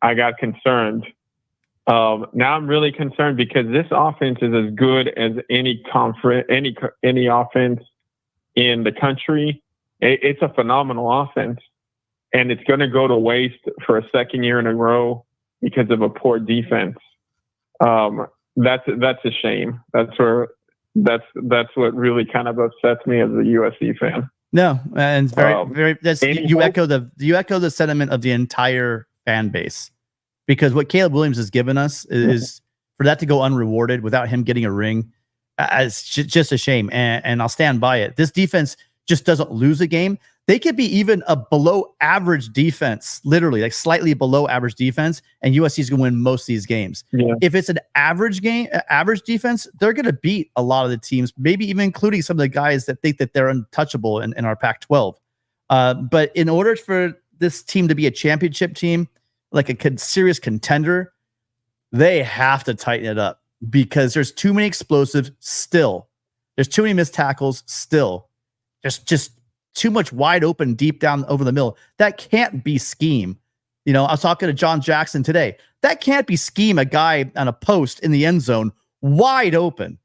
I got concerned. Now I'm really concerned because this offense is as good as any offense in the country. It's a phenomenal offense, and it's going to go to waste for a second year in a row because of a poor defense. That's a shame. That's what really kind of upsets me as a USC fan. No, and you echo the sentiment of the entire fan base, because what Caleb Williams has given us is for that to go unrewarded without him getting a ring. It's just a shame, and I'll stand by it. This defense just doesn't lose a game. They could be even a below average defense, literally like slightly below average defense, and USC is going to win most of these games. Yeah. If it's an average defense, they're going to beat a lot of the teams, maybe even including some of the guys that think that they're untouchable in our Pac-12. But in order for this team to be a championship team, like a serious contender, they have to tighten it up because there's too many explosives still. There's too many missed tackles still. There's just too much wide open deep down over the middle. That can't be scheme. I was talking to John Jackson today. That can't be scheme, a guy on a post in the end zone wide open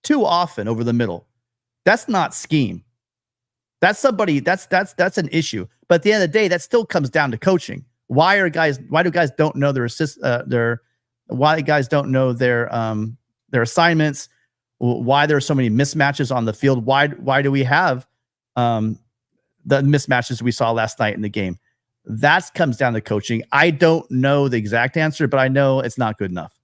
too often over the middle. That's not scheme. That's somebody that's an issue. But at the end of the day, that still comes down to coaching. Why do guys don't know why guys don't know their assignments? Why there are so many mismatches on the field? Why do we have the mismatches we saw last night in the game? That comes down to coaching. I don't know the exact answer, but I know it's not good enough.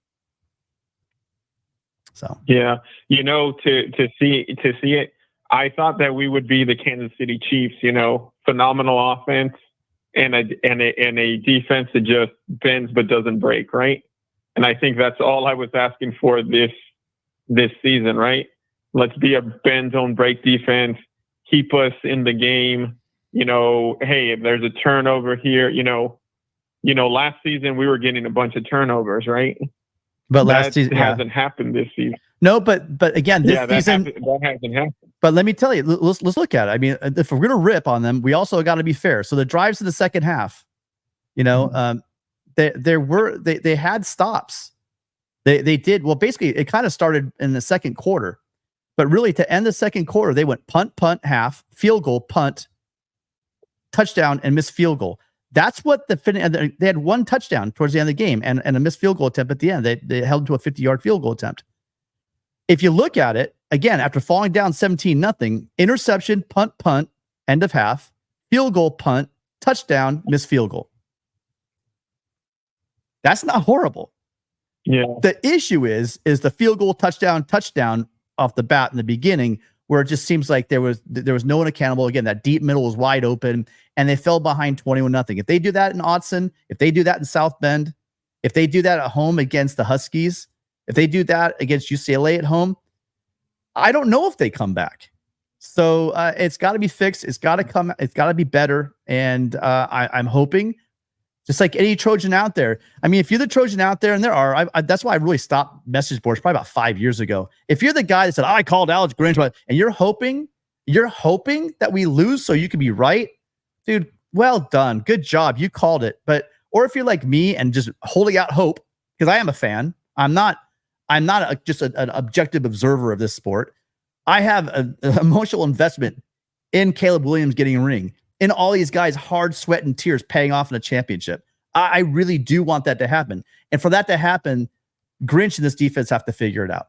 So yeah, to see it, I thought that we would be the Kansas City Chiefs. Phenomenal offense and a defense that just bends but doesn't break, right? And I think that's all I was asking for this season, right? Let's be a bend don't break defense. Keep us in the game. Hey, if there's a turnover here, last season we were getting a bunch of turnovers, right? But last season hasn't happened this season. No, but again, this season that hasn't happened. But let me tell you, let's look at it. I mean, if we're gonna rip on them, we also got to be fair. So the drives in the second half, they had stops. They did well. Basically, it kind of started in the second quarter. But really, to end the second quarter, they went punt, half, field goal, punt, touchdown, and missed field goal. That's what they had one touchdown towards the end of the game and a missed field goal attempt at the end. They held to a 50-yard field goal attempt. If you look at it, again, after falling down 17-0, interception, punt, end of half, field goal, punt, touchdown, missed field goal. That's not horrible. Yeah. The issue is the field goal touchdown off the bat in the beginning, where it just seems like there was no one accountable. Again, that deep middle was wide open, and they fell behind 21-0. If they do that in Autzen, if they do that in South Bend, if they do that at home against the Huskies, if they do that against UCLA at home, I don't know if they come back. So it's got to be fixed. It's got to come. It's got to be better. And I'm hoping, just like any Trojan out there. I mean, if you're the Trojan out there, and there are, that's why I really stopped message boards probably about 5 years ago. If you're the guy that said, I called Alex Grinch, and you're hoping that we lose so you can be right, dude, well done. Good job. You called it. Or if you're like me and just holding out hope, because I am a fan, I'm not just an objective observer of this sport. I have an emotional investment in Caleb Williams getting a ring, in all these guys' hard sweat and tears paying off in a championship. I really do want that to happen. And for that to happen, Grinch and this defense have to figure it out.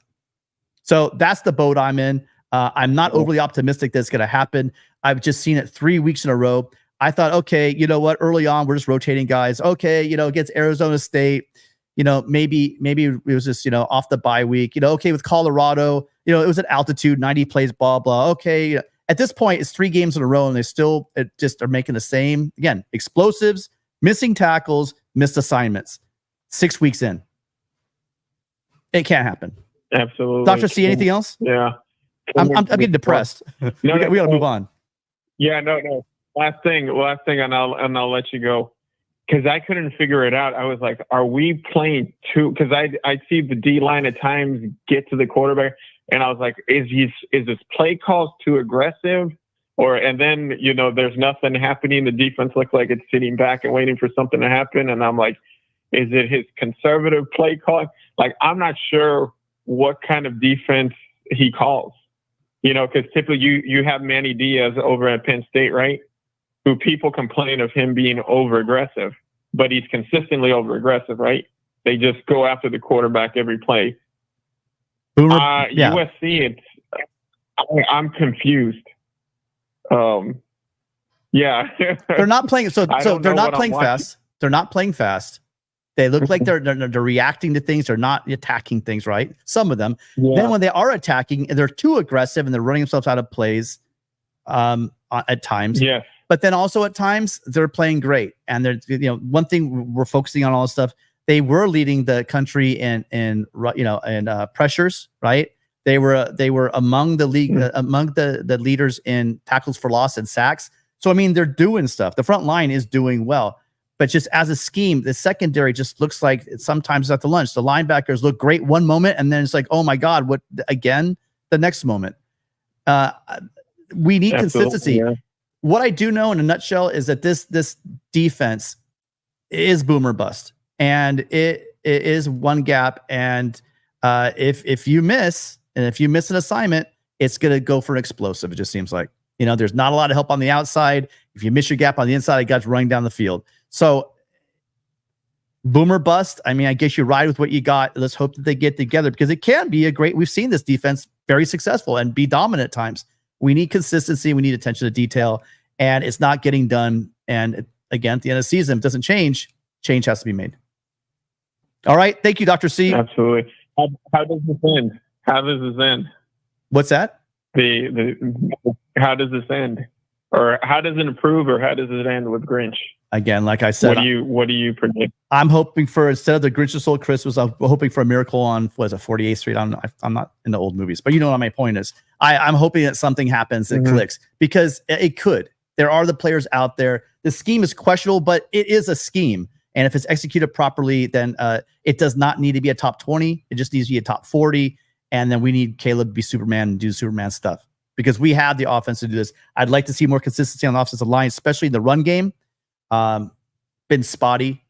So that's the boat I'm in. I'm not overly optimistic that it's going to happen. I've just seen it 3 weeks in a row. I thought, okay, you know what? Early on, we're just rotating guys. Okay, against Arizona State, maybe it was just, off the bye week, okay, with Colorado, it was at altitude, 90 plays, blah, blah. Okay. At this point, it's 3 games in a row, and they still just are making the same, again, explosives, missing tackles, missed assignments. 6 weeks in. It can't happen. Absolutely. Dr. C, anything else? Yeah. I'm getting depressed. We got to move on. Yeah, no. Last thing, and I'll let you go. Because I couldn't figure it out. I was like, are we playing too? Because I see the D line at times get to the quarterback, and I was like, is this play calls too aggressive? And then, there's nothing happening. The defense looks like it's sitting back and waiting for something to happen. And I'm like, is it his conservative play call? Like, I'm not sure what kind of defense he calls, because typically you have Manny Diaz over at Penn State, right? Who people complain of him being over aggressive, but he's consistently over aggressive, right? They just go after the quarterback every play. Yeah. USC, I'm confused. Yeah. They're not playing. So they're not playing fast. They're not playing fast. They look like they're reacting to things. They're not attacking things, right? Some of them. Yeah. Then when they are attacking, they're too aggressive and they're running themselves out of plays at times. Yeah. But then also at times they're playing great. And they're, one thing we're focusing on all this stuff. They were leading the country in pressures, right? They were among the league, among the leaders in tackles for loss and sacks. So, I mean, they're doing stuff. The front line is doing well, but just as a scheme, the secondary just looks like sometimes at the lunch, the linebackers look great one moment. And then it's like, oh my God, what again? The next moment, we need consistency. Yeah. What I do know in a nutshell is that this defense is boomer bust, and it is one gap. And if you miss an assignment, it's going to go for an explosive. It just seems like, there's not a lot of help on the outside. If you miss your gap on the inside, it got running down the field. So boomer bust. I mean, I guess you ride with what you got. Let's hope that they get together, because it can be we've seen this defense very successful and be dominant at times. We need consistency. We need attention to detail, and it's not getting done. And again, at the end of the season, if it doesn't change has to be made. All right. Thank you, Dr. C. Absolutely. How does this end? How does this end? What's that? How does this end? Or how does it improve, or how does it end with Grinch? Again, like I said, what do you predict? I'm hoping for, instead of the Grinch that stole Christmas, I'm hoping for a miracle on 48th Street. I'm not in the old movies, but you know what my point is. I'm hoping that something happens that clicks, because it could. There are the players out there. The scheme is questionable, but it is a scheme. And if it's executed properly, then it does not need to be a top 20. It just needs to be a top 40. And then we need Caleb to be Superman and do Superman stuff, because we have the offense to do this. I'd like to see more consistency on the offensive line, especially in the run game. Been spotty,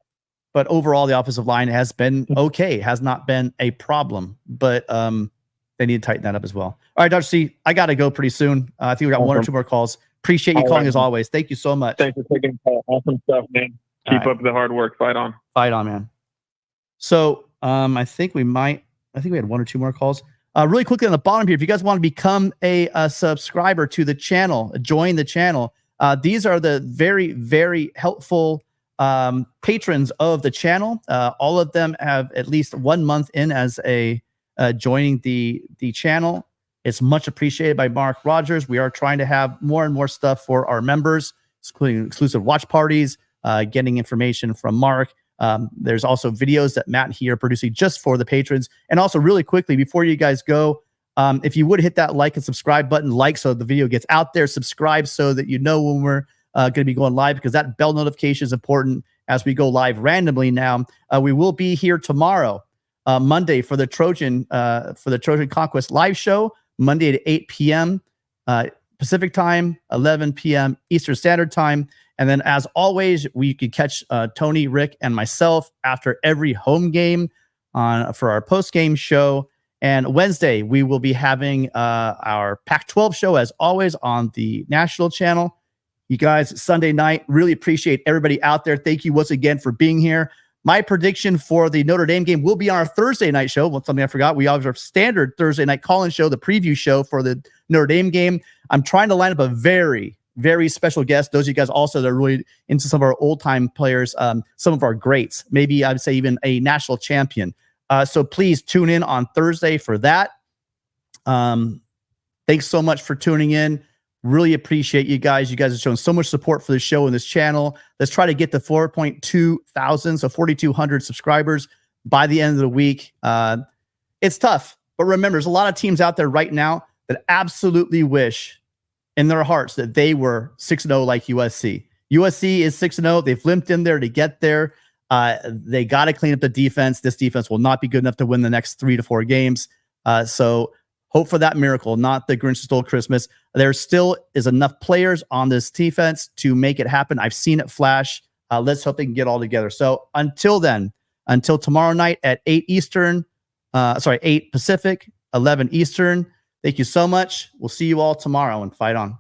but overall the offensive line has been okay. Has not been a problem, but they need to tighten that up as well. All right, Dr. C, I got to go pretty soon. I think we got one or two more calls. Appreciate you calling as always. Thank you so much. Thanks for taking the call. Awesome stuff, man. Keep up the hard work. Fight on. Fight on, man. So I think we had one or two more calls. Really quickly on the bottom here, if you guys want to become a subscriber to the channel, join the channel. These are the very, very helpful patrons of the channel. All of them have at least 1 month in as a joining the channel. It's much appreciated by Mark Rogers. We are trying to have more and more stuff for our members, including exclusive watch parties, getting information from Mark. There's also videos that Matt and he are producing just for the patrons. And also, really quickly, before you guys go, if you would hit that like and subscribe button, so the video gets out there, subscribe so that you know when we're going to be going live, because that bell notification is important as we go live randomly now. We will be here tomorrow, Monday, for the Trojan Conquest live show, Monday at 8 p.m. Pacific time, 11 p.m. Eastern Standard Time. And then, as always, we can catch Tony, Rick, and myself after every home game for our post-game show. And Wednesday, we will be having our Pac-12 show, as always, on the national channel. You guys, Sunday night, really appreciate everybody out there. Thank you once again for being here. My prediction for the Notre Dame game will be on our Thursday night show. Well, something I forgot. We have our standard Thursday night call-in show, the preview show for the Notre Dame game. I'm trying to line up a very, very special guest. Those of you guys also that are really into some of our old-time players, some of our greats, maybe I would say even a national champion. So please tune in on Thursday for that. Thanks so much for tuning in. Really appreciate you guys. You guys have shown so much support for the show and this channel. Let's try to get to 4.2 thousand, so 4,200 subscribers by the end of the week. It's tough, but remember, there's a lot of teams out there right now that absolutely wish in their hearts that they were 6-0 like USC. USC is 6-0. They've limped in there to get there. They got to clean up the defense. This defense will not be good enough to win the next 3 to 4 games. So hope for that miracle, not the Grinch stole Christmas. There still is enough players on this defense to make it happen. I've seen it flash. Let's hope they can get all together. So until then, until tomorrow night at 8 Pacific, 11 Eastern, thank you so much. We'll see you all tomorrow, and fight on.